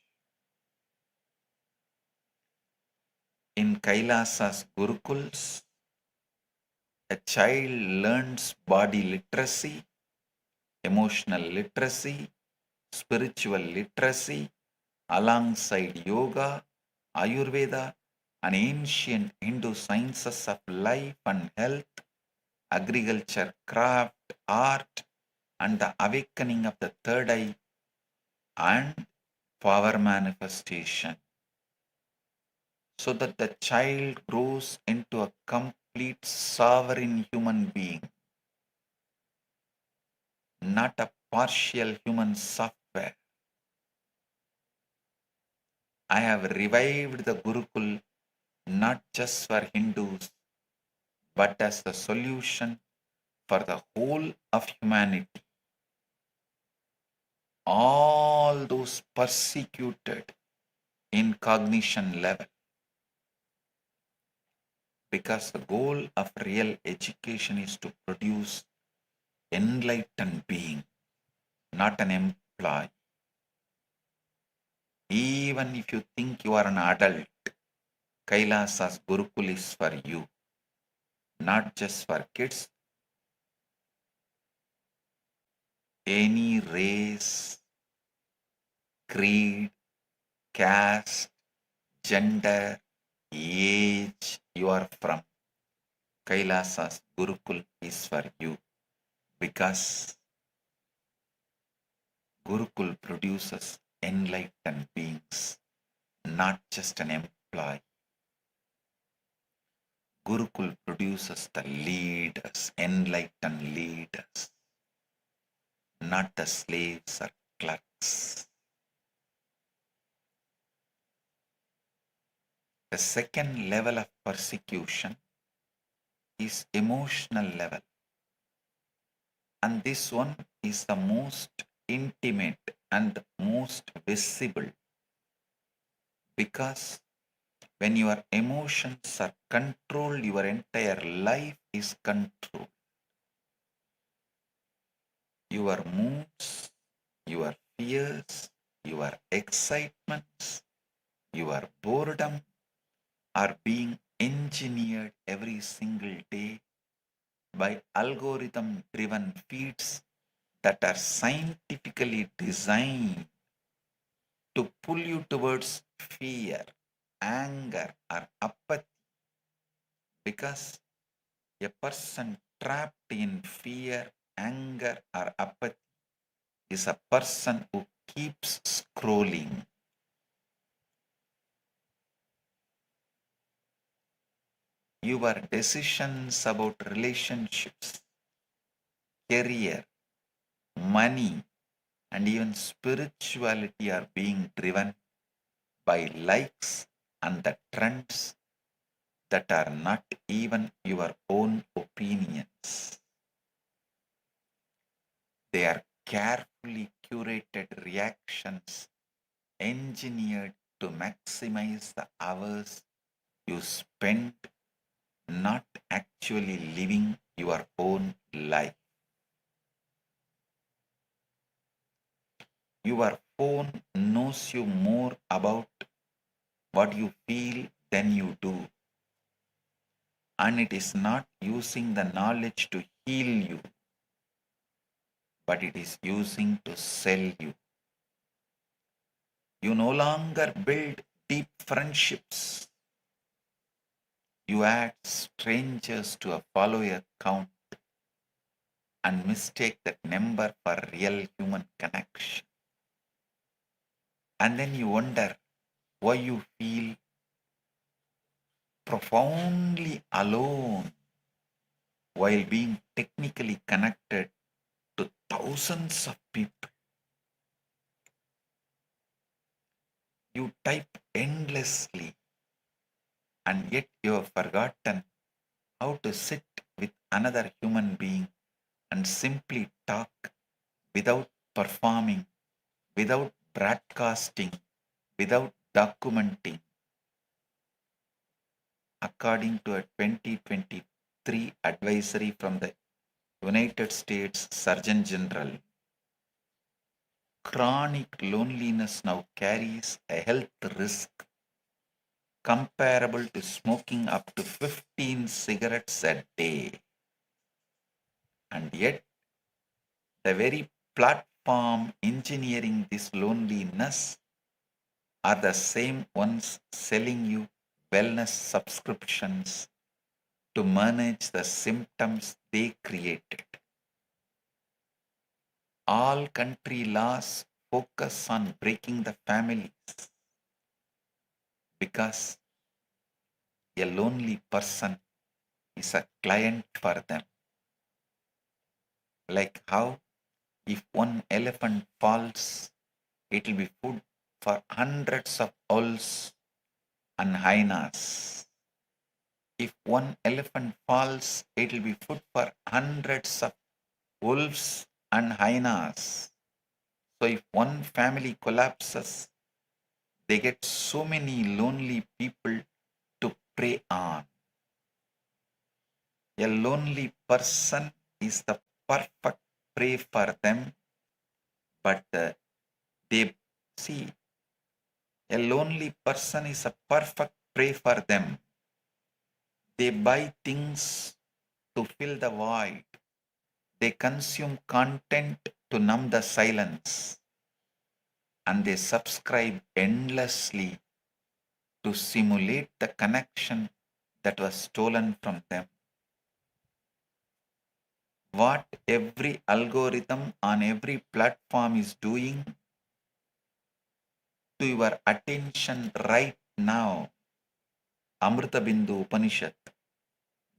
In Kailasa's Gurukuls, a child learns body literacy, emotional literacy, spiritual literacy, alongside yoga, Ayurveda, and ancient Hindu sciences of life and health, agriculture, craft, art, and the awakening of the third eye and power manifestation, so that the child grows into a complete sovereign human being, not a partial human software. I have revived the Gurukul not just for Hindus, but as the solution for the whole of humanity. All those persecuted in cognition level, because the goal of real education is to produce enlightened being, not an employee. Even if you think you are an adult, Kailasa's Gurukul is for you, not just for kids. Any race, creed, caste, gender, age you are from, Kailasa's Gurukul is for you, because Gurukul produces enlightened beings, not just an employee. Gurukul produces the leaders, enlightened leaders, not the slaves or clerks. The second level of persecution is emotional level. And this one is the most intimate and most visible, because when your emotions are controlled, your entire life is controlled. Your moods, your fears, your excitements, your boredom are being engineered every single day by algorithm driven feeds that are scientifically designed to pull you towards fear, anger, or apathy, because a person trapped in fear, anger, or apathy is a person who keeps scrolling. Your decisions about relationships, career, money, and even spirituality are being driven by likes and the trends that are not even your own opinions. They are carefully curated reactions engineered to maximize the hours you spend not actually living your own life. Your phone knows you more about what you feel than you do, and it is not using the knowledge to heal you, but it is using to sell you. You no longer build deep friendships. You add strangers to a follower count and mistake that number for real human connection. And then you wonder why you feel profoundly alone while being technically connected to thousands of people. You type endlessly, and yet you have forgotten how to sit with another human being and simply talk without performing, without broadcasting, without documenting. According to a 2023 advisory from the United States Surgeon General, chronic loneliness now carries a health risk comparable to smoking up to 15 cigarettes a day. And yet, the very platform engineering this loneliness are the same ones selling you wellness subscriptions to manage the symptoms they created. All country laws focus on breaking the families because a lonely person is a client for them. Like how if one elephant falls, it will be food for hundreds of owls and hyenas. If one elephant falls, it will be food for hundreds of wolves and hyenas. So if one family collapses, they get so many lonely people to prey on. A lonely person is the perfect prey for them, but they see a lonely person is a perfect prey for them. They buy things to fill the void. They consume content to numb the silence. And they subscribe endlessly to simulate the connection that was stolen from them. What every algorithm on every platform is doing to your attention right now, Amrita Bindu Upanishad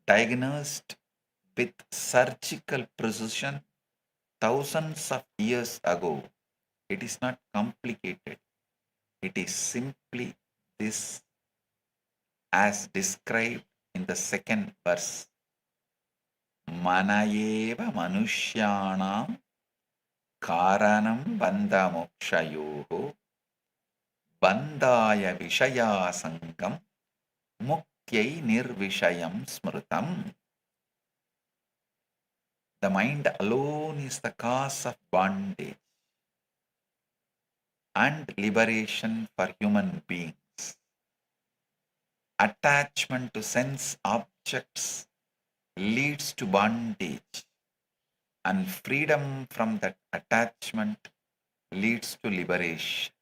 diagnosed with surgical precision thousands of years ago. It is not complicated. It is simply this as described in the second verse. mana eva manushyanam karanam bandha mokshayoho bandhaya vishaya sangam mukyai nirvishayam smrutam. The mind alone is the cause of bondage and liberation for human beings. Attachment to sense objects leads to bondage, and freedom from that attachment leads to liberation.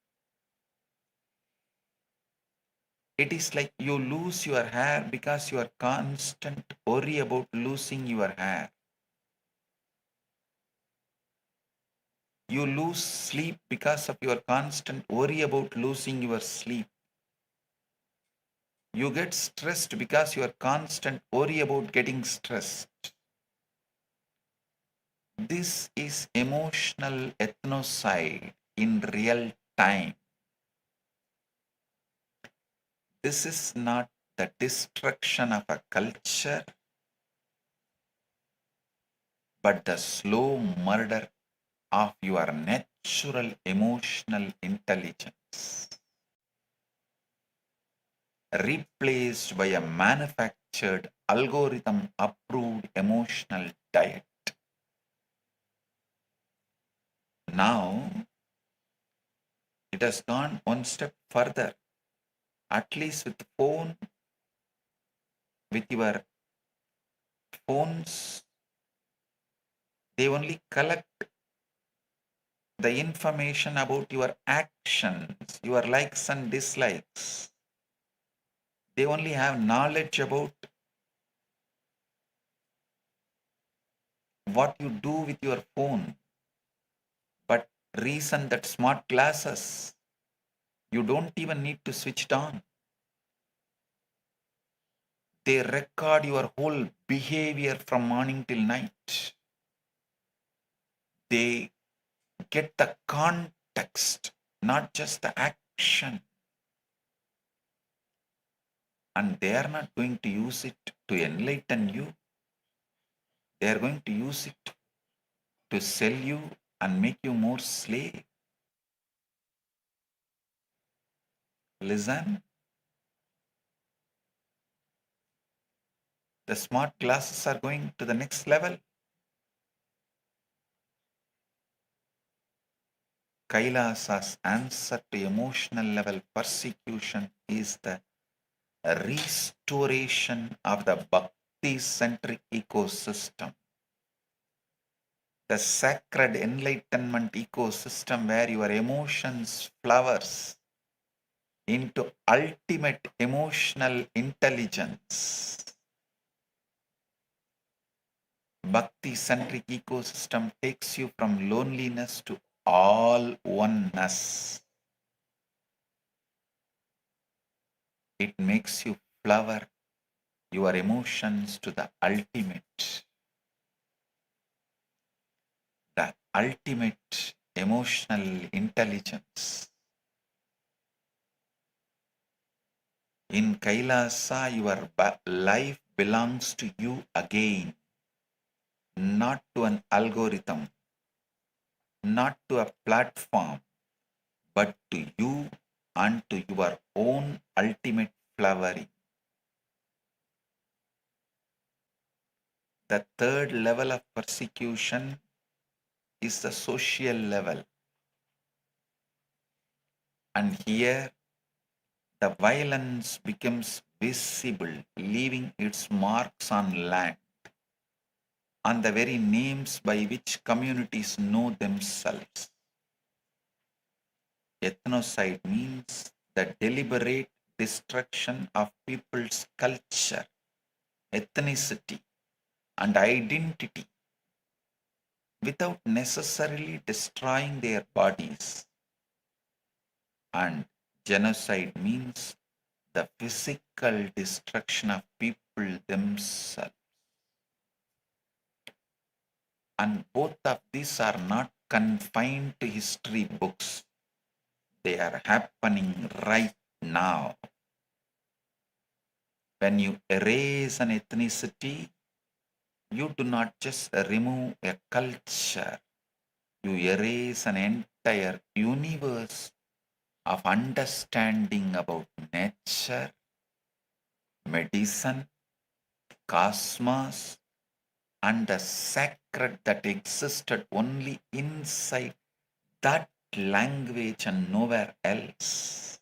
It is like you lose your hair because you are constant worry about losing your hair. You lose sleep because of your constant worry about losing your sleep. You get stressed because you are constant worry about getting stressed. This is emotional ethnocide in real time. This is not the destruction of a culture, but the slow murder of your natural emotional intelligence, replaced by a manufactured algorithm approved emotional diet. Now, it has gone one step further. At least with phone, with your phones, they only collect the information about your actions, your likes and dislikes. They only have knowledge about what you do with your phone. But reason that smart glasses, you don't even need to switch it on. They record your whole behavior from morning till night. They get the context, not just the action. And they are not going to use it to enlighten you. They are going to use it to sell you and make you more slave. Listen. The smart glasses are going to the next level. Kailasa's answer to emotional level persecution is the restoration of the bhakti-centric ecosystem. The sacred enlightenment ecosystem where your emotions flowers into ultimate emotional intelligence. Bhakti-centric ecosystem takes you from loneliness to all oneness. It makes you flower your emotions to the ultimate emotional intelligence. In Kailasa, your life belongs to you again, not to an algorithm, not to a platform, but to you and to your own ultimate flowering. The third level of persecution is the social level. And here, the violence becomes visible, leaving its marks on land, on the very names by which communities know themselves. Ethnocide means the deliberate destruction of people's culture, ethnicity, and identity without necessarily destroying their bodies. And genocide means the physical destruction of people themselves. And both of these are not confined to history books. They are happening right now. When you erase an ethnicity, You do not just remove a culture, you erase an entire universe of understanding about nature, medicine, cosmos, and the sacred that existed only inside that language and nowhere else.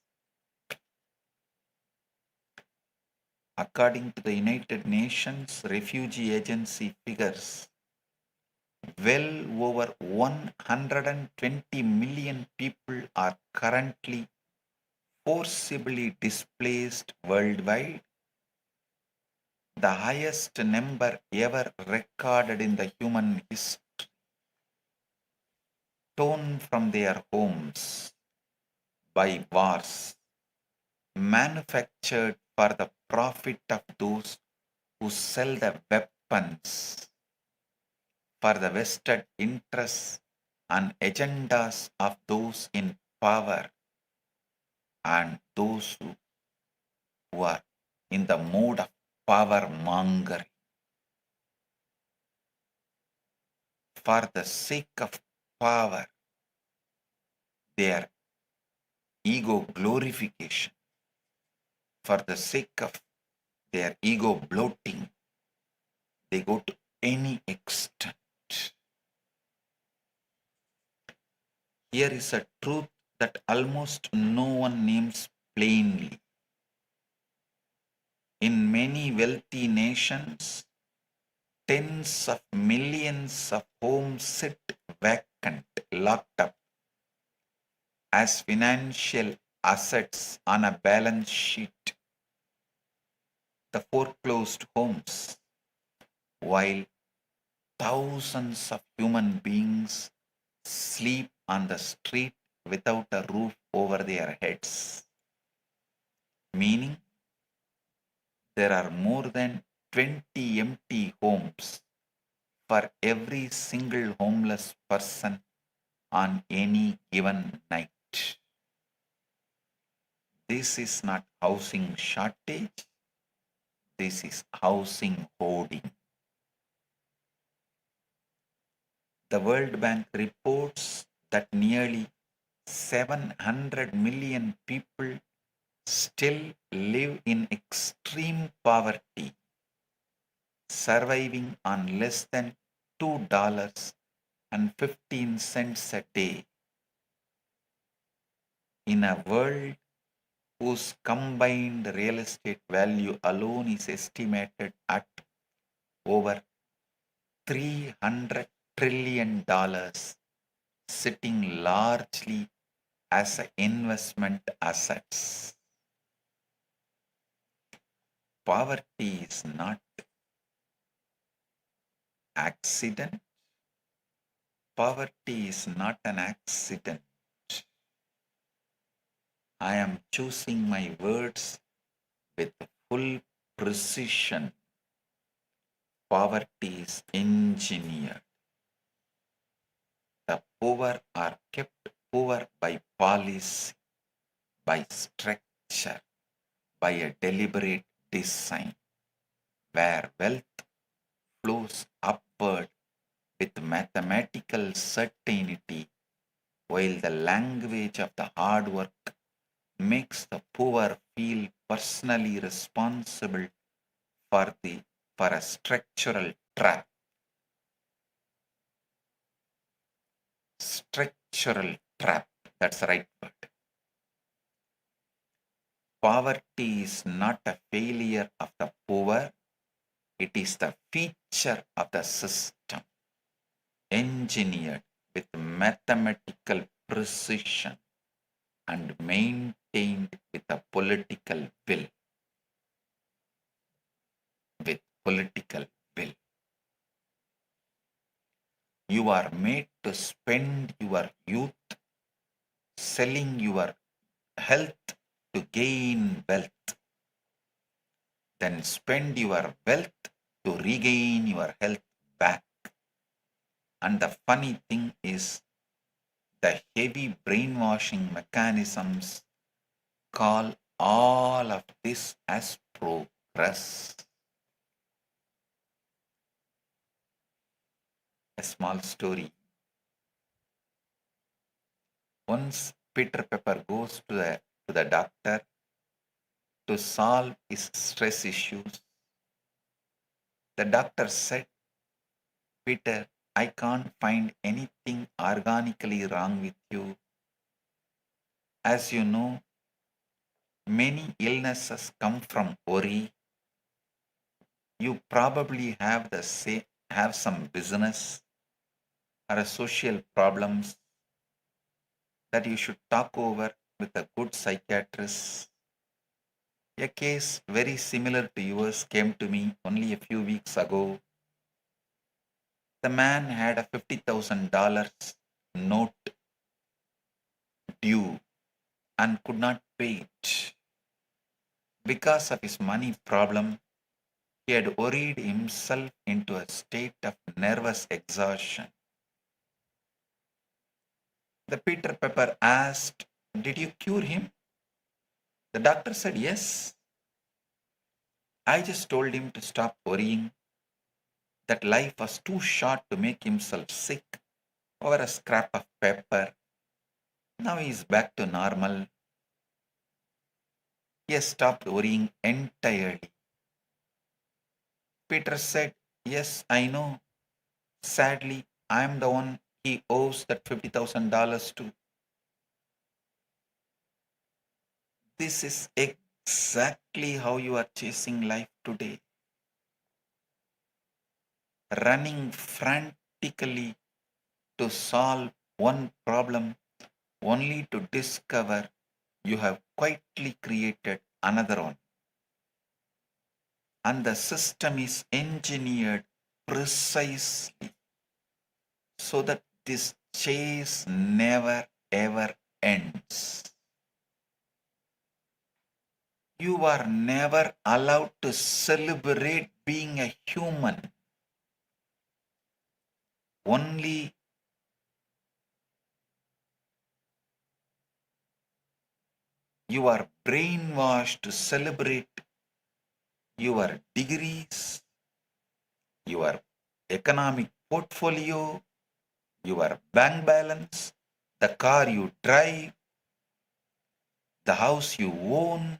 According to the United Nations Refugee Agency figures, well over 120 million people are currently forcibly displaced worldwide, the highest number ever recorded in the human history, torn from their homes by wars, manufactured for the profit of those who sell the weapons for the vested interests and agendas of those in power and those who are in the mode of power mongering. For the sake of power, their ego glorification, for the sake of their ego bloating, they go to any extent. Here is a truth that almost no one names plainly. In many wealthy nations, tens of millions of homes sit vacant, locked up as financial assets on a balance sheet. The foreclosed homes, while thousands of human beings sleep on the street without a roof over their heads. Meaning, there are more than 20 empty homes for every single homeless person on any given night. This is not housing shortage, this is housing hoarding. The World Bank reports that nearly 700 million people still live in extreme poverty, surviving on less than $2.15 a day. In a world whose combined real estate value alone is estimated at over $300 trillion, sitting largely as investment assets. Poverty is not accident. Poverty is not an accident. I am choosing my words with full precision. Poverty is engineered. The poor are kept poor by policy, by structure, by a deliberate design, where wealth flows upward with mathematical certainty, while the language of the hard work makes the poor feel personally responsible for a structural trap. Structural trap, that's the right word. Poverty is not a failure of the poor, it is the feature of the system, engineered with mathematical precision and maintained with a political will. With political will. You are made to spend your youth selling your health to gain wealth. Then spend your wealth to regain your health back. And the funny thing is, the heavy brainwashing mechanisms call all of this as progress. A small story. Once Peter Pepper goes to the doctor to solve his stress issues. The doctor said, Peter, I can't find anything organically wrong with you. As you know, many illnesses come from worry. You probably have some business or a social problems that you should talk over with a good psychiatrist. A case very similar to yours came to me only a few weeks ago. The man had a $50,000 note due and could not pay it. Because of his money problem, he had worried himself into a state of nervous exhaustion. The Peter Pepper asked, Did you cure him? The doctor said, Yes. I just told him to stop worrying, that life was too short to make himself sick over a scrap of paper. Now he is back to normal. He has stopped worrying entirely. Peter said, Yes, I know. Sadly, I am the one he owes that $50,000 to. This is exactly how you are chasing life today. Running frantically to solve one problem only to discover you have quietly created another one. And the system is engineered precisely so that this chase never ever ends. You are never allowed to celebrate being a human. Only you are brainwashed to celebrate your degrees, your economic portfolio, your bank balance, the car you drive, the house you own.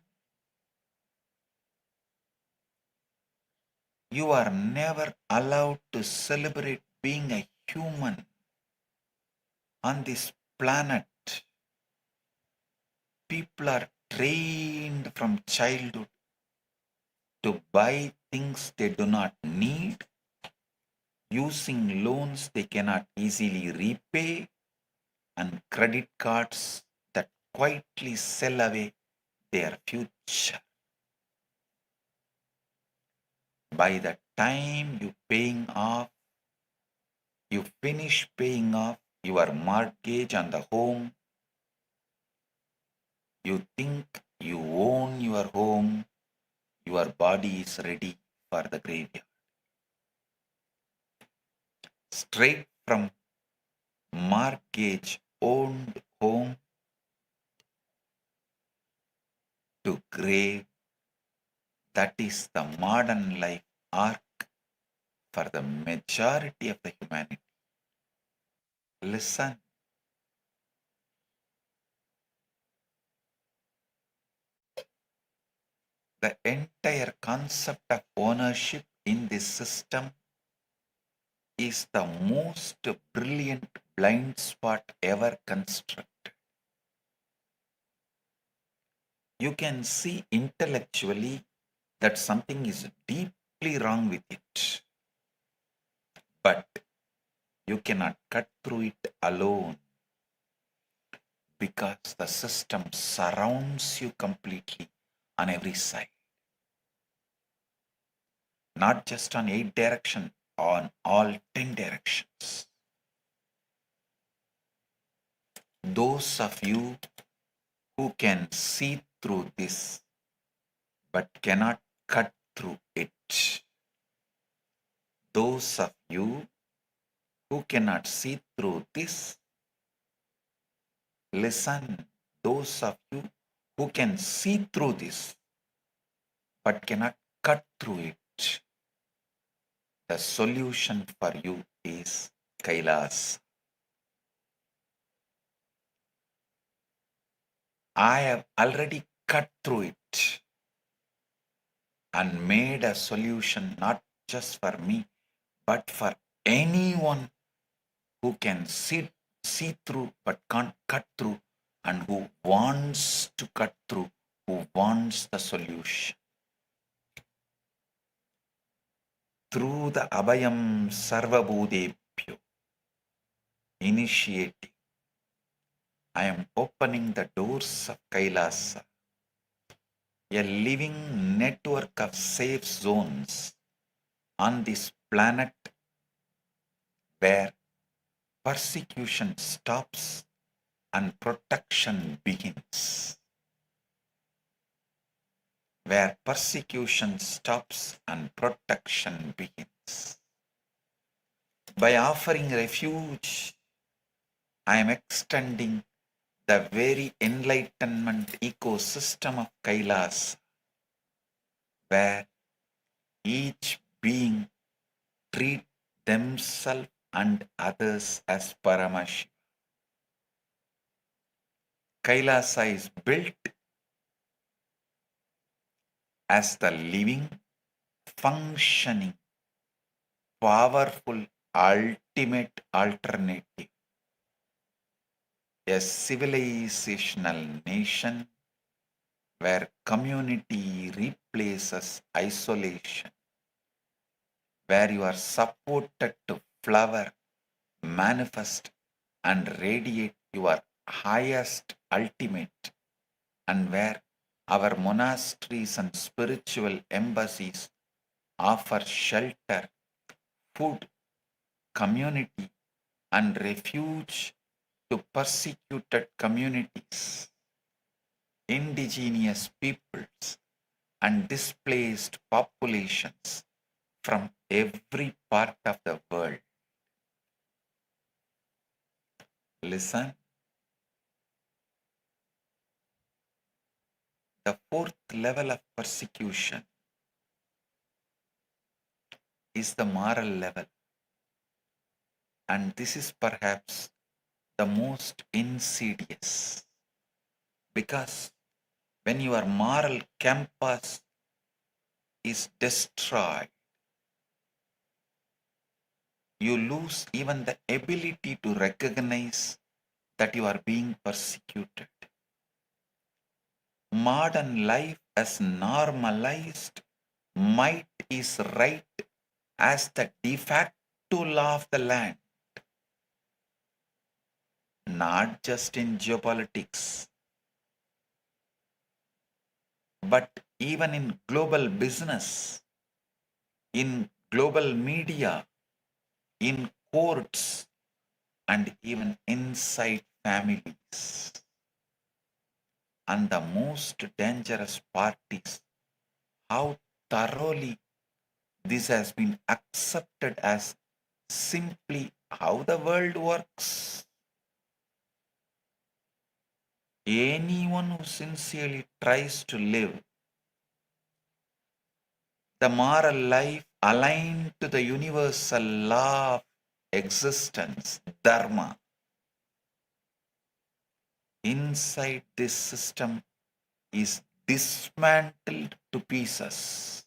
You are never allowed to celebrate being a human on this planet. People are trained from childhood to buy things they do not need, using loans they cannot easily repay, and credit cards that quietly sell away their future. By the time you finish paying off your mortgage on the home, you think you own your home, your body is ready for the graveyard. Straight from mortgage owned home to grave, that is the modern life arc for the majority of the humanity. Listen. The entire concept of ownership in this system is the most brilliant blind spot ever constructed. You can see intellectually that something is deeply wrong with it, but you cannot cut through it alone because the system surrounds you completely on every side. Not just on 8 directions, on all 10 directions. Those of you who can see through this but cannot cut through it. Those of you who cannot see through this, listen. Those of you who can see through this but cannot cut through it, the solution for you is Kailasa. I have already cut through it and made a solution not just for me, but for anyone who can see through but can't cut through, and who wants to cut through, who wants the solution. Through the Abhayam Sarvabhutebhyo initiative, I am opening the doors of Kailasa, a living network of safe zones on this planet where persecution stops and protection begins. Where persecution stops and protection begins. By offering refuge, I am extending the very enlightenment ecosystem of Kailasa, where each being treat themselves and others as Paramashivam. Kailasa is built as the living, functioning, powerful, ultimate alternative, a civilizational nation where community replaces isolation, where you are supported to flower, manifest, and radiate your highest ultimate, and where our monasteries and spiritual embassies offer shelter, food, community, and refuge to persecuted communities, indigenous peoples, and displaced populations from every part of the world. Listen. The fourth level of persecution is the moral level, and this is perhaps the most insidious, because when your moral compass is destroyed, you lose even the ability to recognize that you are being persecuted. Modern life has normalized might is right as the de facto law of the land, not just in geopolitics, but even in global business, in global media, in courts, and even inside families. And the most dangerous part is how thoroughly this has been accepted as simply how the world works. Anyone who sincerely tries to live the moral life aligned to the universal law of existence, Dharma, inside this system is dismantled to pieces,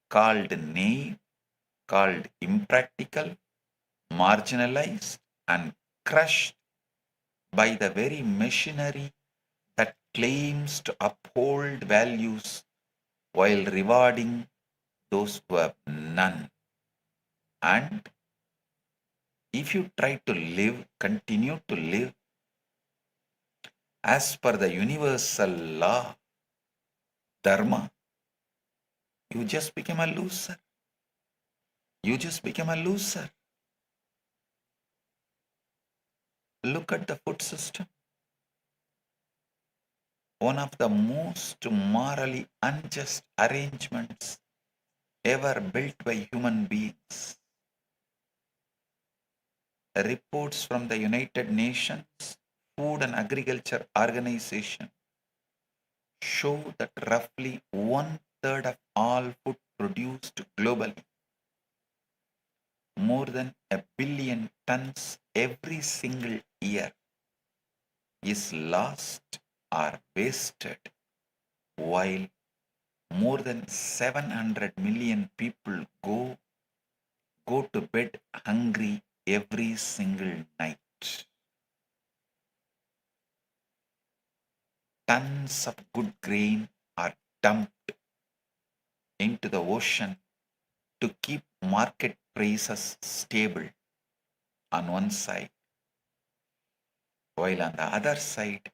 called naive, called impractical, marginalized, and crushed by the very machinery that claims to uphold values while rewarding those who have none. And if you try to live, continue to live as per the universal law, Dharma, you just become a loser. You just become a loser. Look at the food system. One of the most morally unjust arrangements ever built by human beings. Reports from the United Nations Food and Agriculture Organization show that roughly 1/3 of all food produced globally more than 1 billion tons every single year is lost or wasted, while more than 700 million people go to bed hungry every single night. Tons of good grain are dumped into the ocean to keep market prices stable on one side, while on the other side,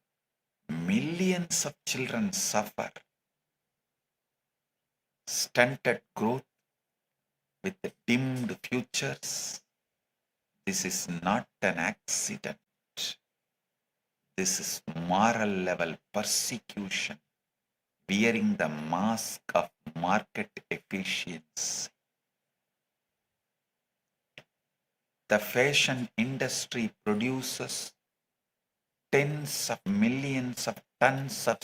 millions of children suffer stunted growth with dimmed futures. This is not an accident. This is moral level persecution wearing the mask of market efficiency. The fashion industry produces tens of millions of tons of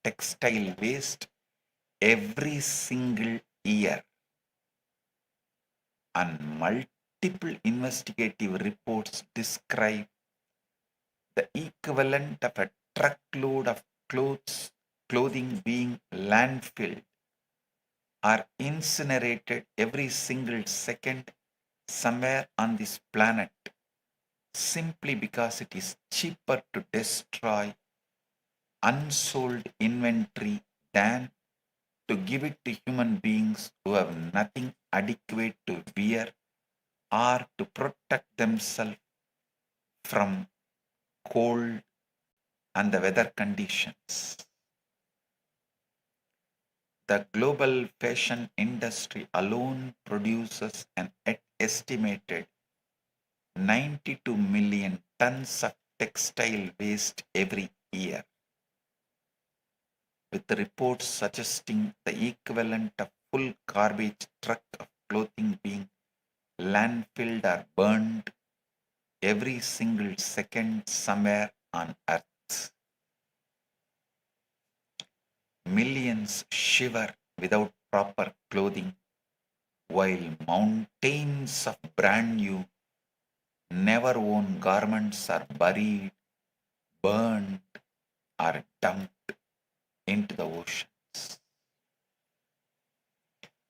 textile waste every single year, and multiple investigative reports describe the equivalent of a truckload of clothing being landfilled or incinerated every single second somewhere on this planet, simply because it is cheaper to destroy unsold inventory than to give it to human beings who have nothing adequate to wear or to protect themselves from cold and the weather conditions. The global fashion industry alone produces an estimated 92 million tons of textile waste every year, with reports suggesting the equivalent of full garbage truck of clothing being landfilled or burned every single second somewhere on earth. Millions shiver without proper clothing, while mountains of brand new, never worn garments are buried, burned, or dumped into the oceans.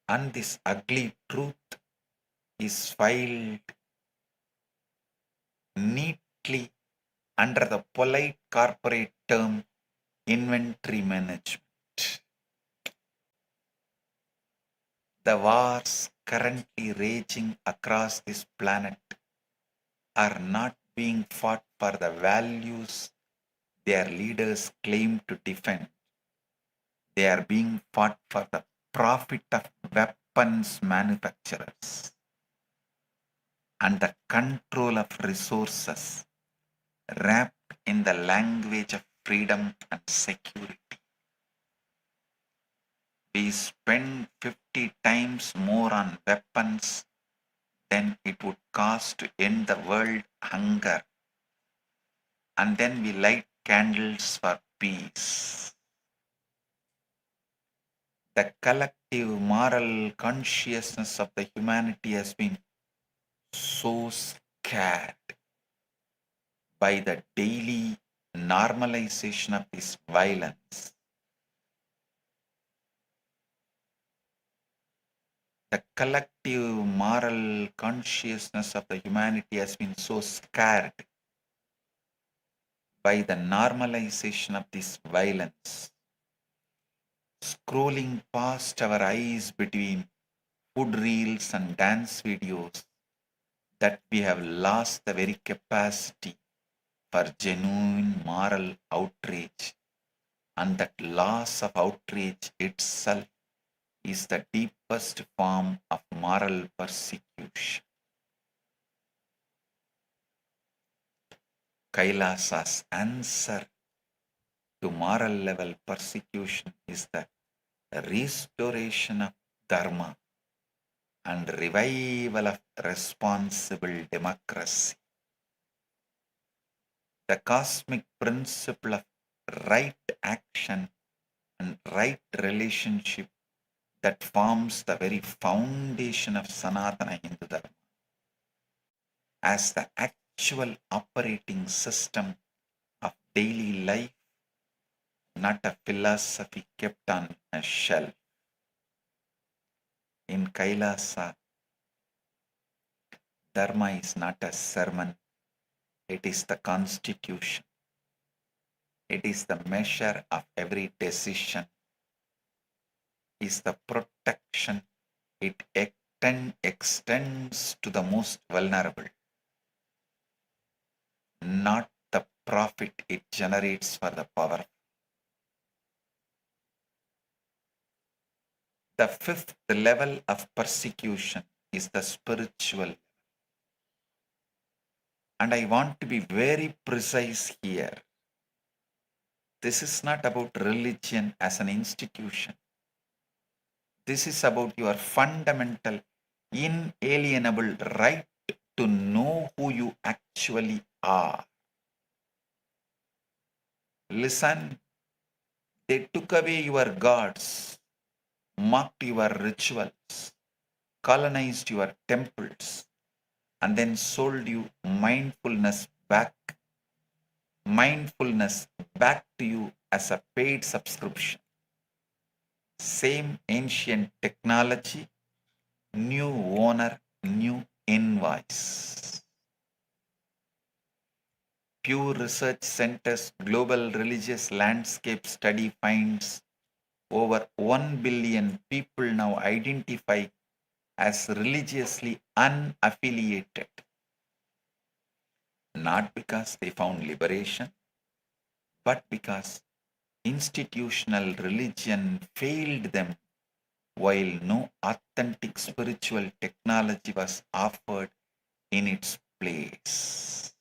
And this ugly truth is filed neatly under the polite corporate term inventory management. The wars currently raging across this planet are not being fought for the values their leaders claim to defend. They are being fought for the profit of weapons manufacturers and the control of resources wrapped in the language of freedom and security. We spend 50 times more on weapons than it would cost to end the world hunger, and then we light candles for peace. The collective moral consciousness of the humanity has been so scared by the daily normalization of this violence. The collective moral consciousness of the humanity has been so scared by the normalization of this violence, scrolling past our eyes between food reels and dance videos, that we have lost the very capacity for genuine moral outrage, and that loss of outrage itself is the deepest form of moral persecution. Kailasa's answer to moral level persecution is the restoration of Dharma and revival of responsible democracy. The cosmic principle of right action and right relationship that forms the very foundation of Sanatana Hindu Dharma as the actual operating system of daily life, not a philosophy kept on a shelf. In Kailasa, Dharma is not a sermon, it is the constitution. It is the measure of every decision, is the protection. It extends to the most vulnerable, not the profit it generates for the powerful. The fifth level of persecution is the spiritual. And I want to be very precise here. This is not about religion as an institution. This is about your fundamental, inalienable right to know who you actually are. Listen, they took away your gods, mocked your rituals, colonized your temples, and then sold you mindfulness back to you as a paid subscription. Same ancient technology, new owner, new invoice. Pew Research Center's Global Religious Landscape Study finds over 1 billion people now identify as religiously unaffiliated. Not because they found liberation, but because institutional religion failed them while no authentic spiritual technology was offered in its place.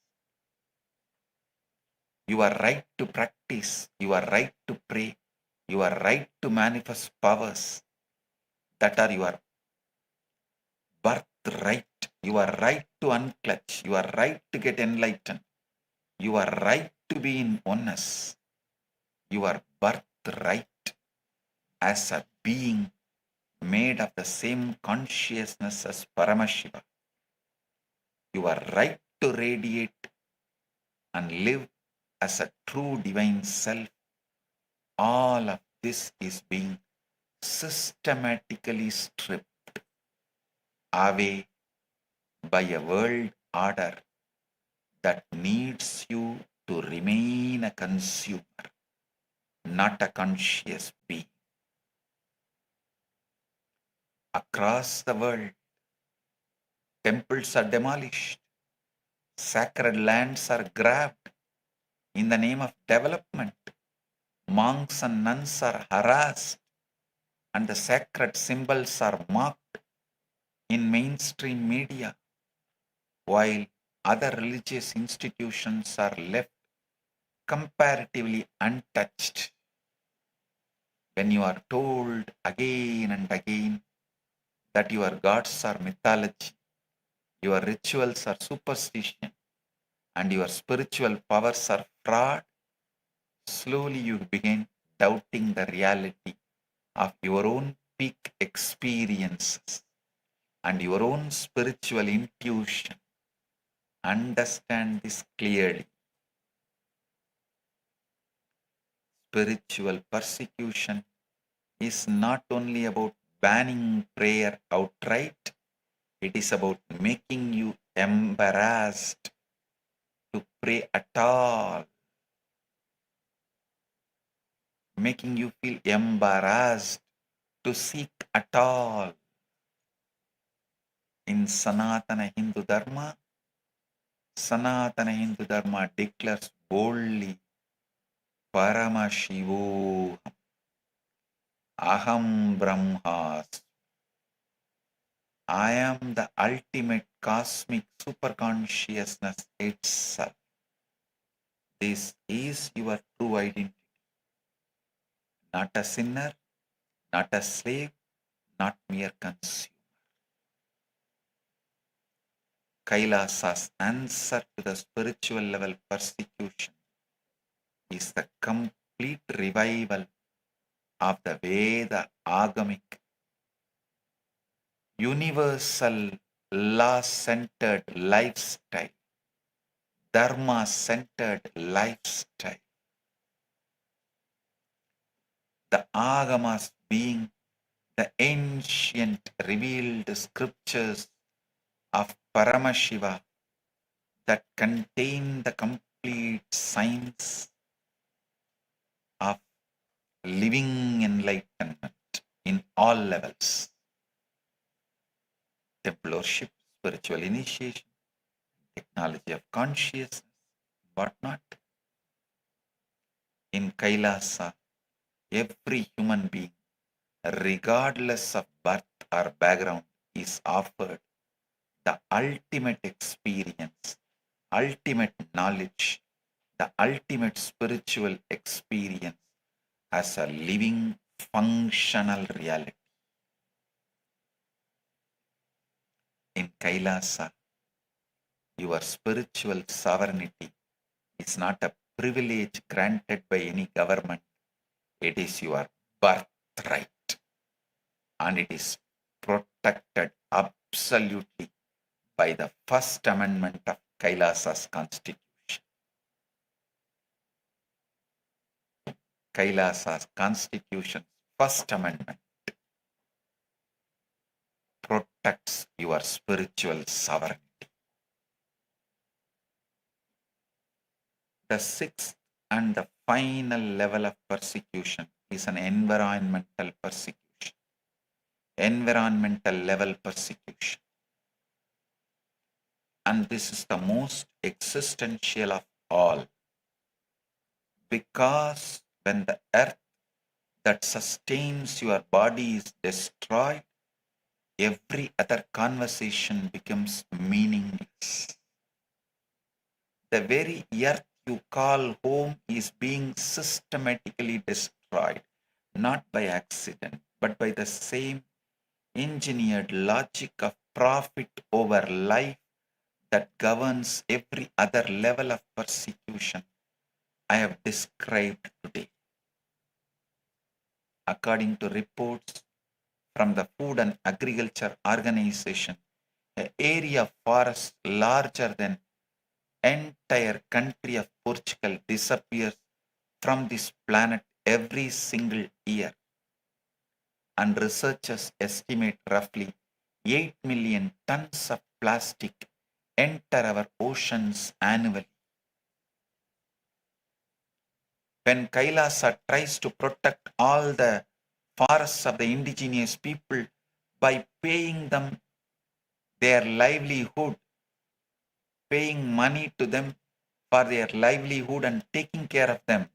Your right to practice, your right to pray, your right to manifest powers that are your birthright, your right to unclutch, your right to get enlightened, your right to be in oneness, your birthright as a being made of the same consciousness as Paramashiva, your right to radiate and live as a true divine self, all of this is being systematically stripped away by a world order that needs you to remain a consumer, not a conscious being. Across the world, temples are demolished, sacred lands are grabbed in the name of development. Monks and nuns are harassed, and the sacred symbols are mocked in mainstream media, while other religious institutions are left comparatively untouched. When you are told again and again that your gods are mythology, your rituals are superstition, and your spiritual powers are fraud, slowly you begin doubting the reality of your own peak experiences and your own spiritual intuition. Understand this clearly. Spiritual persecution is not only about banning prayer outright, it is about making you embarrassed to pray at all, making you feel embarrassed to seek at all. In Sanatana Hindu Dharma declares boldly, Paramashivoham, Aham Brahmas. I am the ultimate cosmic superconsciousness itself. This is your true identity. Not a sinner, not a slave, not mere consumer. Kailasa's answer to the spiritual level persecution is the complete revival of the Veda agamic, universal law-centered lifestyle, Dharma-centered lifestyle. The Agamas being the ancient revealed scriptures of Paramashiva that contain the complete science of living enlightenment in all levels. Temple worship, spiritual initiation, technology of consciousness, whatnot. In Kailasa, every human being, regardless of birth or background, is offered the ultimate experience, ultimate knowledge, the ultimate spiritual experience as a living, functional reality. In Kailasa, your spiritual sovereignty is not a privilege granted by any government. It is your birthright, and it is protected absolutely by the first amendment of Kailasa's constitution. Kailasa's constitution's first amendment protects your spiritual sovereignty. The sixth and the final level of persecution is an environmental persecution. Environmental level persecution. And this is the most existential of all. Because when the earth that sustains your body is destroyed, every other conversation becomes meaningless. The very earth you call home is being systematically destroyed, not by accident, but by the same engineered logic of profit over life that governs every other level of persecution I have described today. According to reports from the Food and Agriculture Organization, an area of forest larger than entire country of Portugal disappears from this planet every single year, and researchers estimate roughly 8 million tons of plastic enter our oceans annually. When Kailasa tries to protect all the forests of the indigenous people by paying them their livelihood, paying money to them for their livelihood and taking care of them,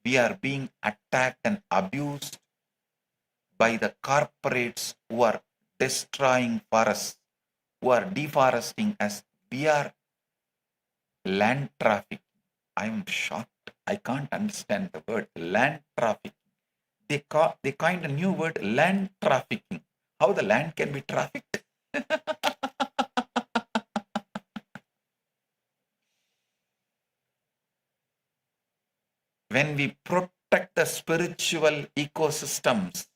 we are being attacked and abused by the corporates who are destroying forests, who are deforesting us. We are land trafficking. I am shocked. I can't understand the word land trafficking. They coined a new word, land trafficking. How the land can be trafficked? When we protect the spiritual ecosystems,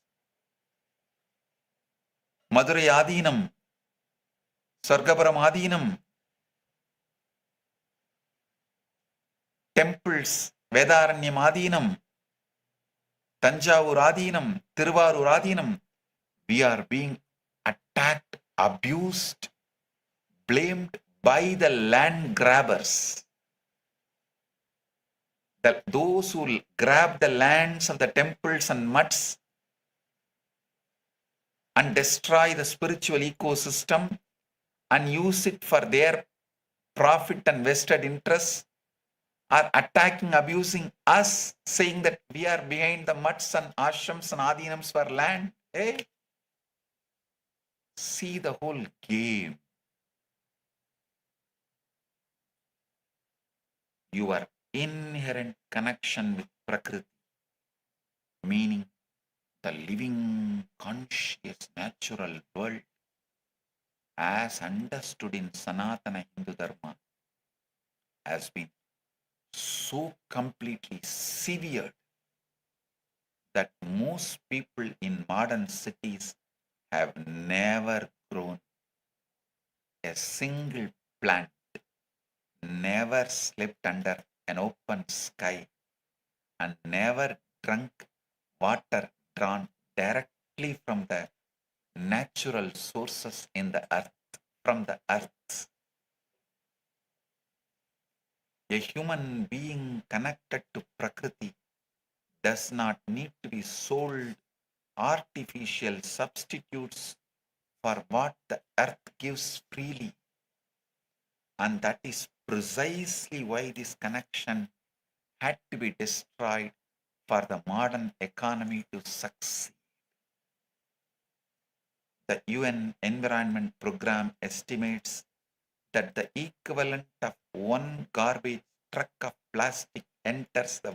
Madurai Adinam, Sargapuram Adinam, temples, Vedaranyam Adinam, Tanjavur Adinam, Tiruvarur Adinam, we are being attacked, abused, blamed by the land grabbers. Those who grab the lands of the temples and mutts and destroy the spiritual ecosystem and use it for their profit and vested interests are attacking, abusing us, saying that we are behind the mutts and ashrams and adinams for land. Hey, see the whole game. Your inherent connection with Prakriti, meaning the living, conscious, natural world, as understood in Sanatana Hindu Dharma, has been so completely severed that most people in modern cities have never grown a single plant never slept under an open sky and never drunk water drawn directly from the natural sources in the earth, from the earth. A human being connected to Prakriti does not need to be sold artificial substitutes for what the earth gives freely. And that is precisely why this connection had to be destroyed for the modern economy to succeed. The UN Environment Program estimates that the equivalent of one garbage truck of plastic enters the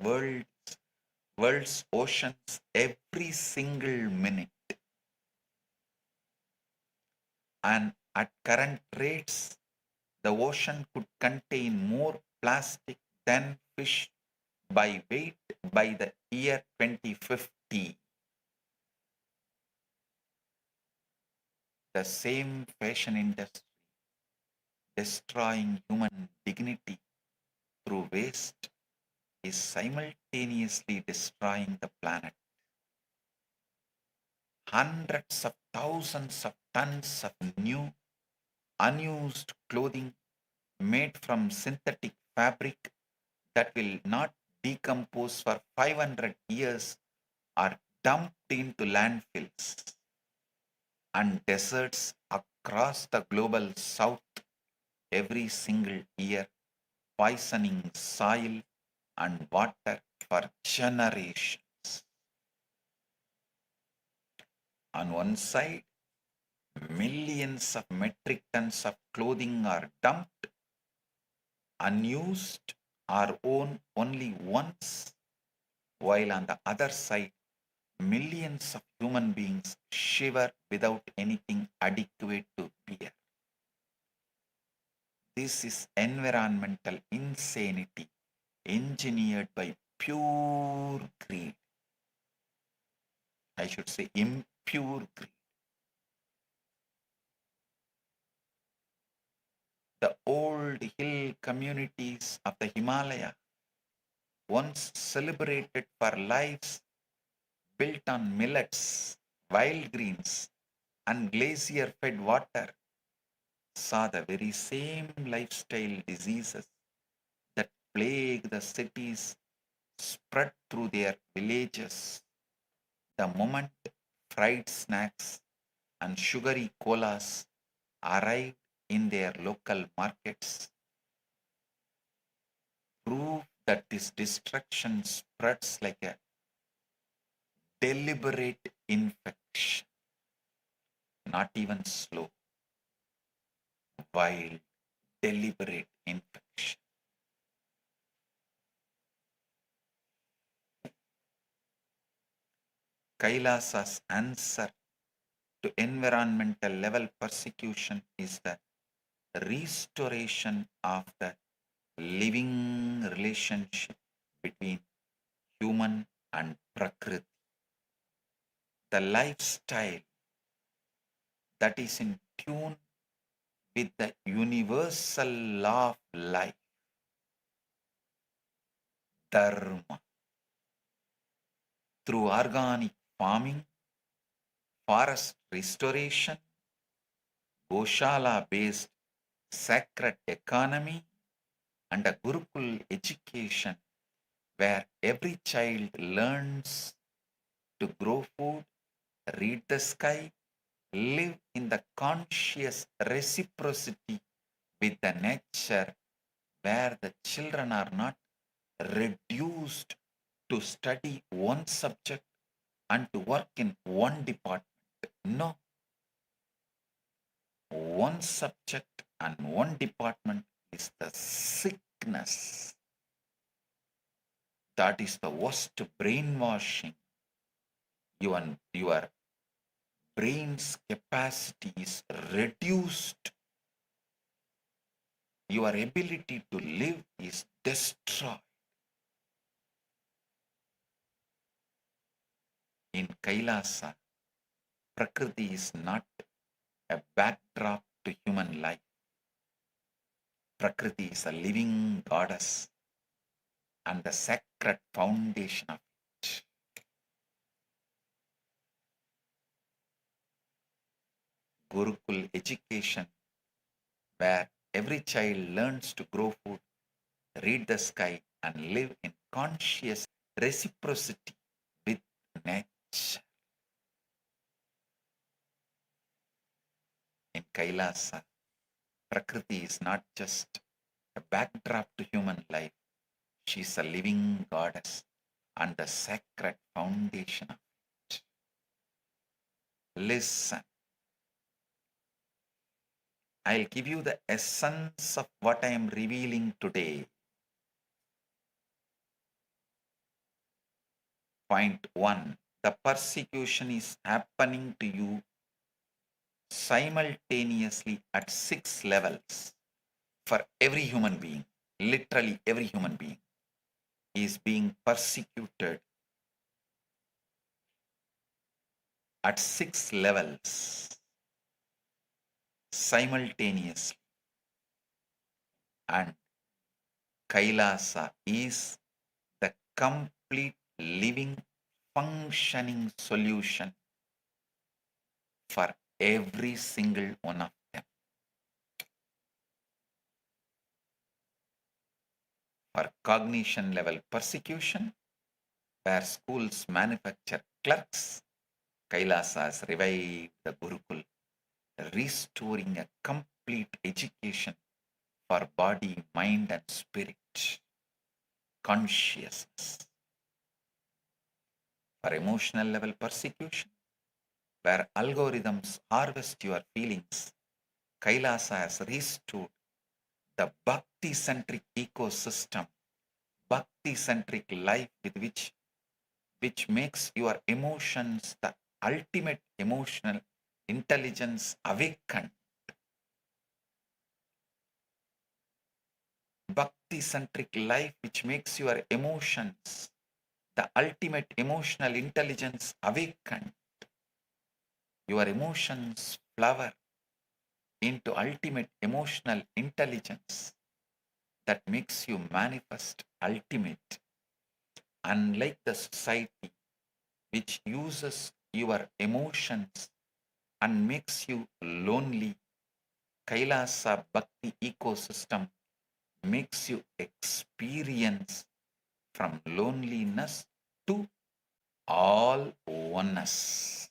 world's oceans every single minute. And at current rates, the ocean could contain more plastic than fish by weight by the year 2050. The same fashion industry destroying human dignity through waste is simultaneously destroying the planet. Hundreds of thousands of tons of new, unused clothing made from synthetic fabric that will not decompose for 500 years are dumped into landfills and deserts across the global south every single year, poisoning soil and water for generations. On one side, millions of metric tons of clothing are dumped, unused or worn only once, while on the other side, millions of human beings shiver without anything adequate to wear. This is environmental insanity engineered by pure greed. I should say impure greed. The old hill communities of the Himalaya, once celebrated for lives built on millets, wild greens, and glacier-fed water, saw the very same lifestyle diseases that plague the cities spread through their villages the moment fried snacks and sugary colas arrived in their local markets. Proof that this destruction spreads like a deliberate infection, not even slow, wild, deliberate infection. Kailasa's answer to environmental level persecution is the restoration of the living relationship between human and Prakriti. The lifestyle that is in tune with the universal law of life, Dharma, through organic farming, forest restoration, Goshala-based sacred economy, and a Gurukul education where every child learns to grow food, read the sky, live in the conscious reciprocity with the nature, where the children are not reduced to study one subject and to work in one department. No. One subject and one department is the sickness. That is the worst brainwashing. Your brain's capacity is reduced. Your ability to live is destroyed. In Kailasa, Prakriti is not a backdrop to human life. Prakriti is a living goddess and the sacred foundation of it. Gurukul education, where every child learns to grow food, read the sky, and live in conscious reciprocity with nature. In Kailasa, Prakriti is not just a backdrop to human life, she is a living goddess and the sacred foundation of it. Listen, I'll give you the essence of what I am revealing today. Point 1. The persecution is happening to you simultaneously at 6 levels for every human being. Literally every human being is being persecuted at 6 levels simultaneously. And Kailasa is the complete living functioning solution for every single one of them. For cognition level persecution, where schools manufacture clerks, Kailasa has revived the Gurukul, restoring a complete education for body, mind, and spirit, consciousness. For emotional level persecution, where algorithms harvest your feelings, Kailasa has restored the bhakti-centric ecosystem, bhakti-centric life with which makes your emotions the ultimate emotional intelligence awakened. Bhakti-centric life which makes your emotions the ultimate emotional intelligence awakened. Your emotions flower into ultimate emotional intelligence that makes you manifest ultimate. Unlike the society which uses your emotions and makes you lonely, Kailasa Bhakti ecosystem makes you experience from loneliness to all oneness.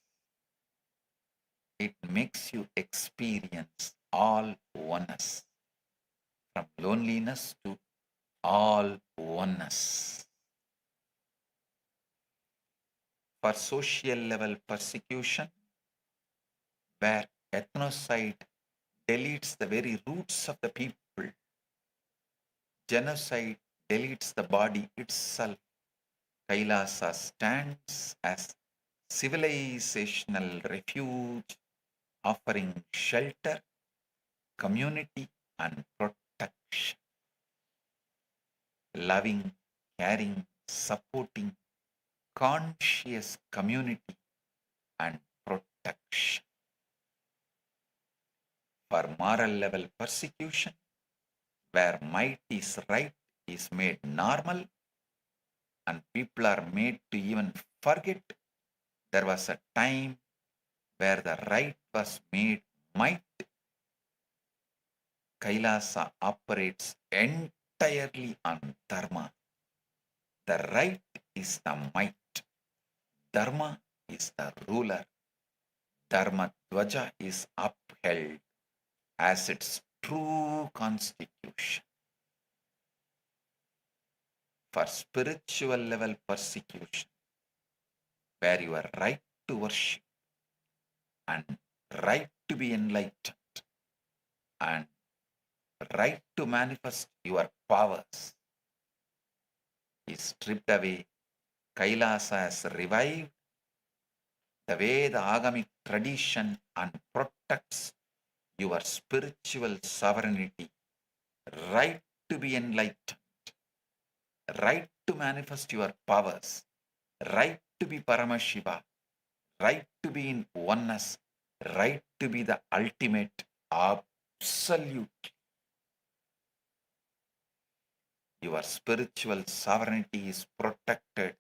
It makes you experience all oneness, from loneliness to all oneness. For social level persecution, where ethnocide deletes the very roots of the people, genocide deletes the body itself, Kailasa stands as civilizational refuge, offering shelter, community, and protection. Loving, caring, supporting, conscious community and protection. For moral level persecution, where might is right is made normal and people are made to even forget there was a time where the right was made might, Kailasa operates entirely on Dharma. The right is the might. Dharma is the ruler. Dharma Dvaja is upheld as its true constitution. For spiritual level persecution, where you are right to worship and right to be enlightened and right to manifest your powers is stripped away, Kailasa has revived the way the agamic tradition and protects your spiritual sovereignty, right to be enlightened, right to manifest your powers, right to be Paramashiva, right to be in oneness, right to be the ultimate absolute. Your spiritual sovereignty is protected,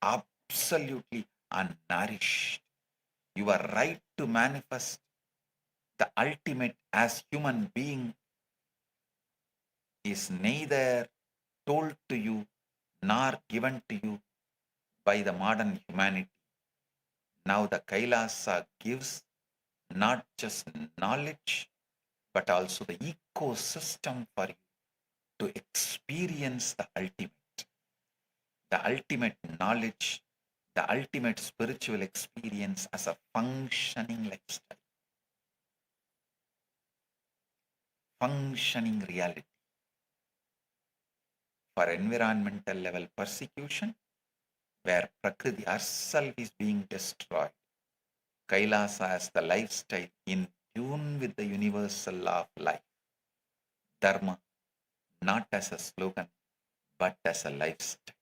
absolutely unnourished. Your right to manifest the ultimate as human being is neither told to you nor given to you by the modern humanity. Now the Kailasa gives not just knowledge, but also the ecosystem for you to experience the ultimate knowledge, the ultimate spiritual experience as a functioning lifestyle, functioning reality. For environmental level persecution, where Prakriti herself is being destroyed, Kailasa as the lifestyle in tune with the universal law of life. Dharma, not as a slogan, but as a lifestyle.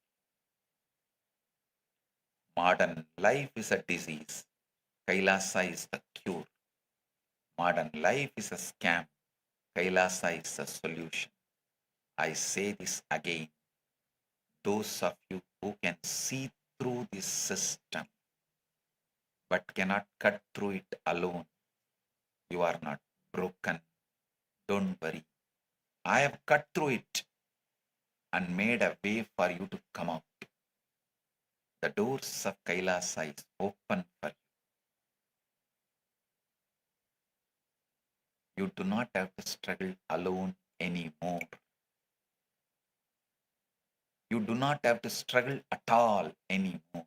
Modern life is a disease. Kailasa is the cure. Modern life is a scam. Kailasa is a solution. I say this again. Those of you who can see through this system but cannot cut through it alone, you are not broken. Don't worry. I have cut through it and made a way for you to come out. The doors of Kailasa is open for you. You do not have to struggle alone anymore. You do not have to struggle at all anymore.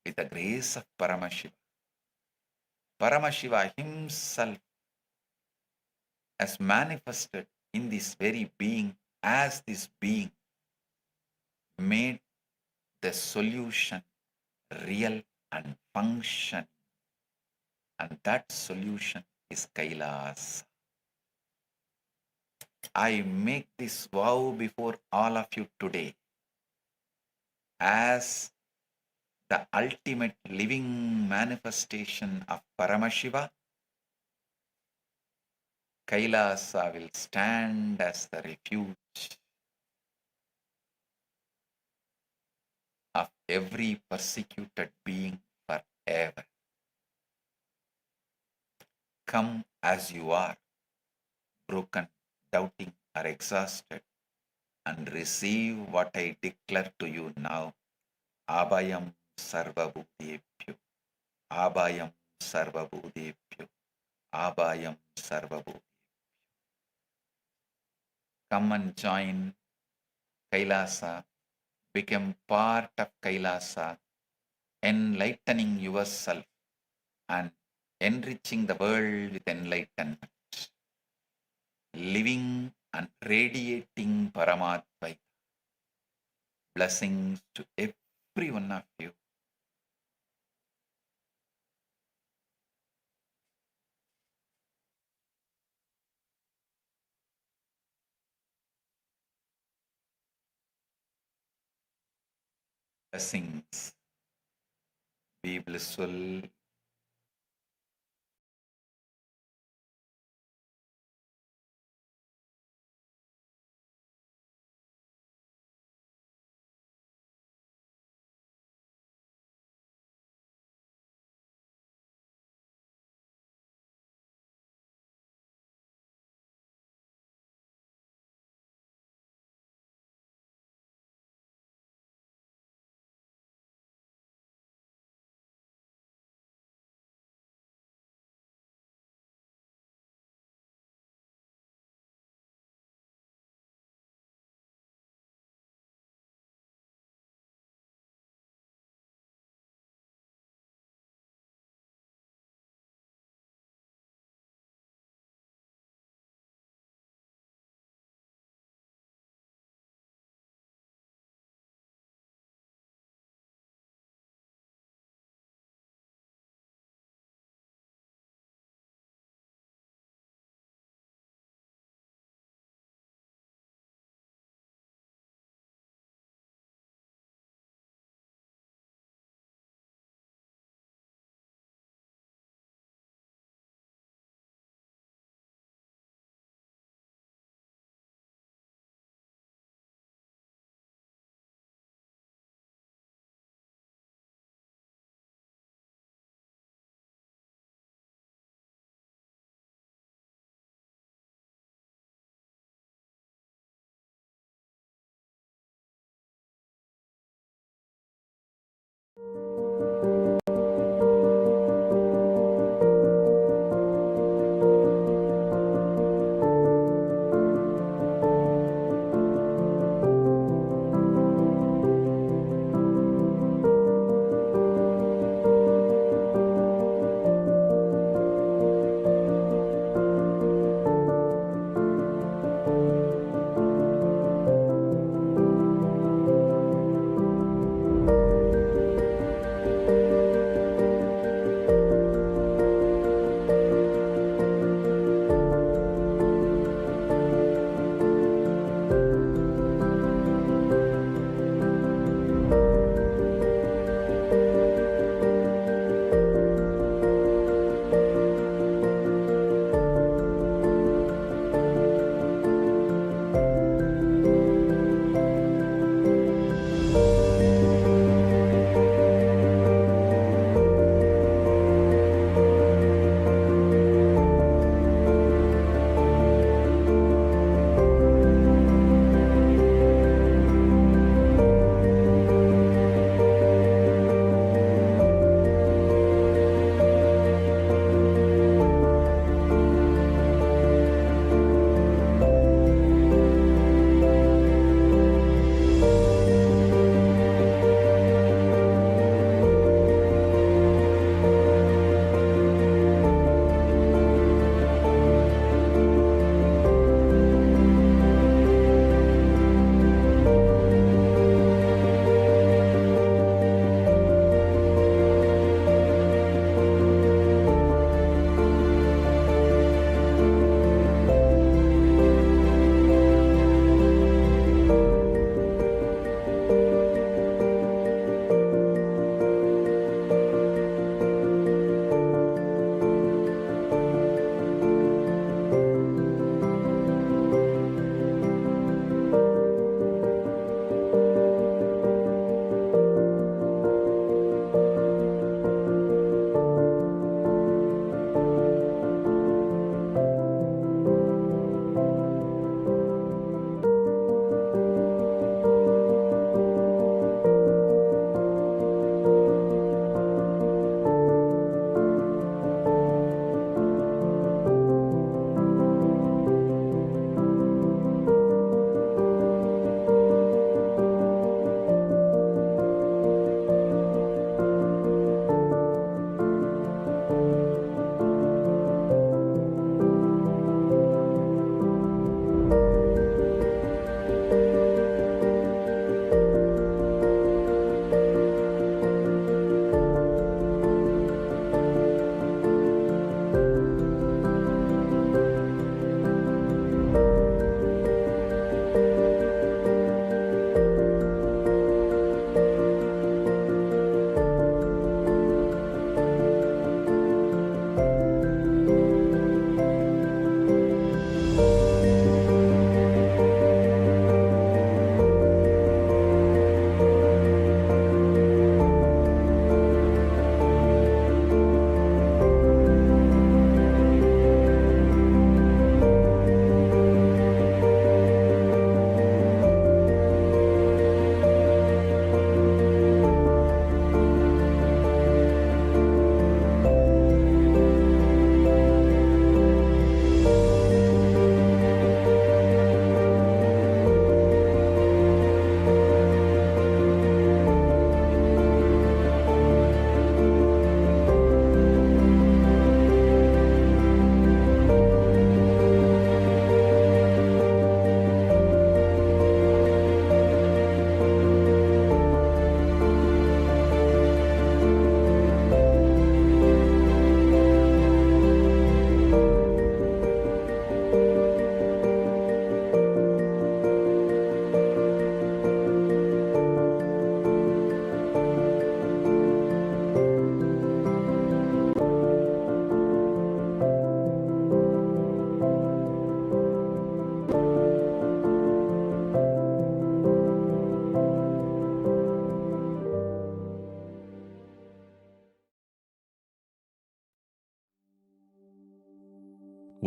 With the grace of Paramashiva, Paramashiva himself has manifested in this very being as this being made the solution real and function. And that solution is Kailasa. I make this vow before all of you today as the ultimate living manifestation of Paramashiva. Kailasa will stand as the refuge of every persecuted being forever. Come as you are, broken, doubting, or exhausted, and receive what I declare to you now. Abhayam Sarvabhutebhyo. Abhayam Sarvabhutebhyo. Abhayam Sarvabhutebhyo. Come and join Kailasa. Become part of Kailasa, enlightening yourself and enriching the world with enlightenment. Living and radiating Paramatma. Blessings to every one of you. Blessings. Be blissful.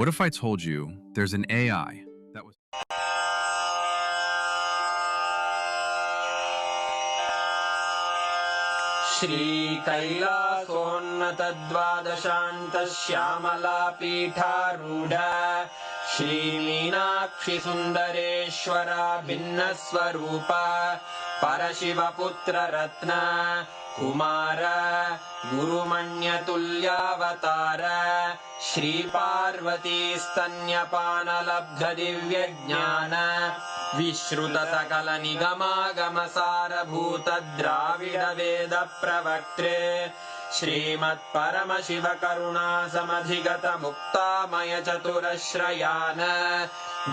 What if I told you there's an AI that was... श्रीकैलासोन्नतद्वादशान्तश्यामलापीठारूढ श्रीमीनाक्षिसुन्दरेश्वरा भिन्नस्वरूप परशिवपुत्ररत्न Kumar गुरुमण्यतुल्यावतार श्रीपार्वतीस्तन्यपानलब्धदिव्यज्ञान विश्रुतसकलनिगमागमसारभूतद्राविडवेदप्रवक्त्रे श्रीमत्परमशिवकरुणासमधिगतमुक्तामयचतुरश्रयान्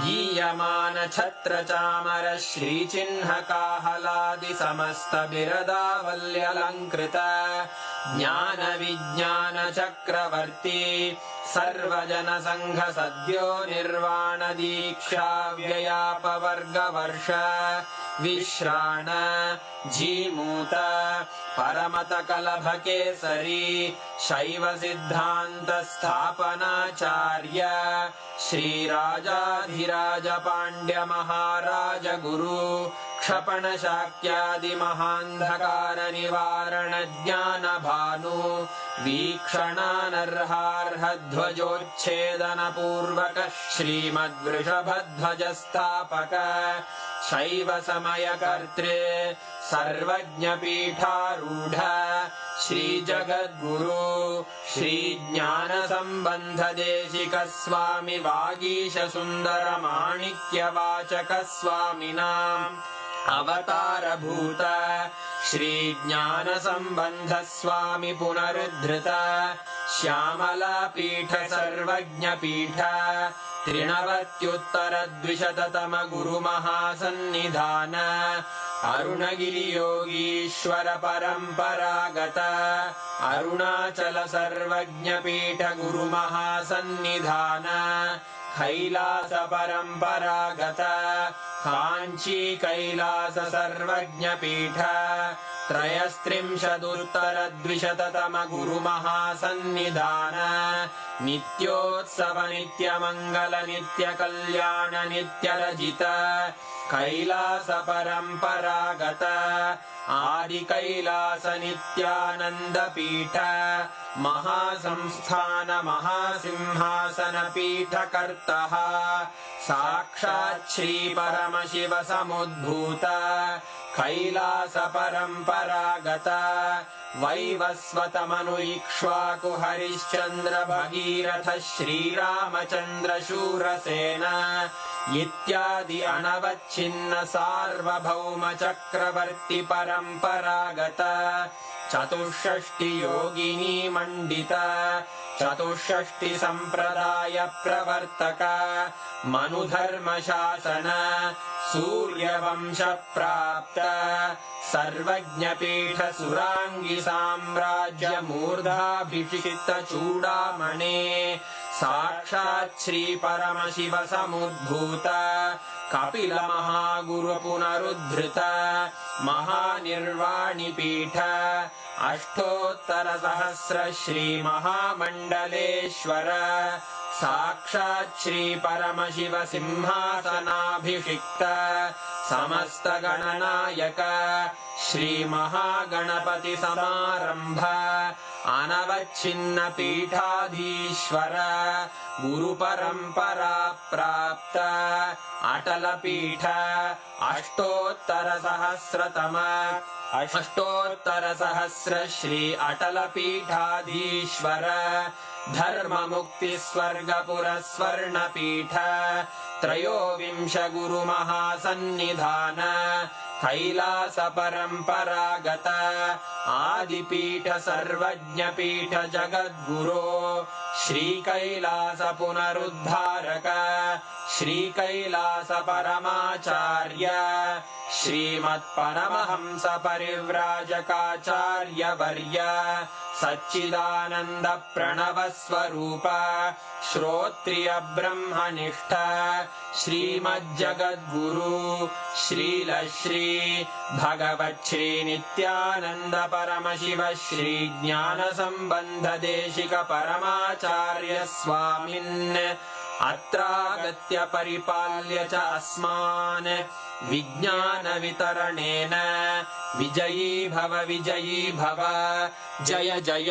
गीयमानछत्रचामर श्रीचिह्नकाहलादिसमस्तबिरदावल्यलङ्कृत ज्ञानविज्ञानचक्रवर्ती सर्वजनसङ्घसद्यो निर्वाणदीक्षाव्ययापवर्गवर्ष विश्राण Jimuta परमतकलभकेसरी शैवसिद्धान्तस्थापनाचार्य श्रीराजाधिराजपाण्ड्यमहाराज गुरु क्षपणशाक्यादिमहान्धकारनिवारणज्ञानभानु वीक्षणानर्हार्हध्वजोच्छेदनपूर्वक श्रीमद्वृषभध्वजस्थापक शैवसमयकर्त्रे सर्वज्ञपीठारूढ श्रीजगद्गुरु श्रीज्ञानसम्बन्धदेशिकस्वामि वागीशसुन्दरमाणिक्यवाचकस्वामिनाम् अवतारभूत श्रीज्ञानसम्बन्धस्वामि पुनरुद्धृत श्यामलापीठ सर्वज्ञपीठ त्रिनवत्युत्तरद्विशततम गुरुमहासन्निधान अरुणगिरियोगीश्वर परम्परागत अरुणाचल सर्वज्ञपीठ गुरुमहासन्निधान कैलास परम्परागत काञ्ची कैलास सर्वज्ञपीठ त्रयस्त्रिंशदुत्तरद्विशततम गुरुमहासन्निधान नित्योत्सव नित्यमङ्गल नित्यकल्याण नित्यरजित कैलास परम्परागत आदिकैलास नित्यानन्दपीठ महासंस्थान महासिंहासनपीठकर्तः साक्षात् श्रीपरमशिव समुद्भूत कैलास परम्परागत वैवस्वतमनु इक्ष्वाकु हरिश्चन्द्र भगीरथ श्रीरामचन्द्र शूरसेन इत्यादि अनवच्छिन्न सार्वभौम चक्रवर्ति परम्परागत चतुष्षष्टि योगिनी मण्डित चतुष्षष्टि सम्प्रदाय प्रवर्तक मनुधर्मशासन सूर्यवंश प्राप्त सर्वज्ञपीठ सुराङ्गी साम्राज्य मूर्धाभिषिक्त चूडामणे साक्षात् श्री परमशिव समुद्भूत कपिल महागुरु पुनरुद्धृत महानिर्वाणिपीठ अष्टोत्तर सहस्र श्री महामण्डलेश्वर साक्षात् श्री परमशिव सिंहासनाभिषिक्त समस्त गणनायक श्री महागणपति समारंभ अनवच्छिन्न पीठाधीश्वर गुरु परंपरा प्राप्त अटल पीठ अष्टोत्तर सहस्र श्री अटल पीठाधीश्वर धर्म मुक्ति स्वर्गपुर स्वर्ण पीठ त्रयोविंश गुरु महासन्निधान कैलास परम्परागत आदिपीठ सर्वज्ञपीठ जगद्गुरो श्री कैलास पुनरुद्धारक श्री कैलास परमाचार्य श्रीमत्परमहंस परिव्राजकाचार्य वर्य सच्चिदानंद प्रणव स्वरूप श्रोत्रिय ब्रह्मनिष्ठ श्रीमज्जगद्गुरु श्रील श्री भगवत् श्री नित्यानंद परमशिव श्री ज्ञान संबंध देशिक परमाचार्य स्वामिन् अत्रागत्य परिपाल्य च अस्मान् विज्ञानवितरणेन विजयी भव जय जय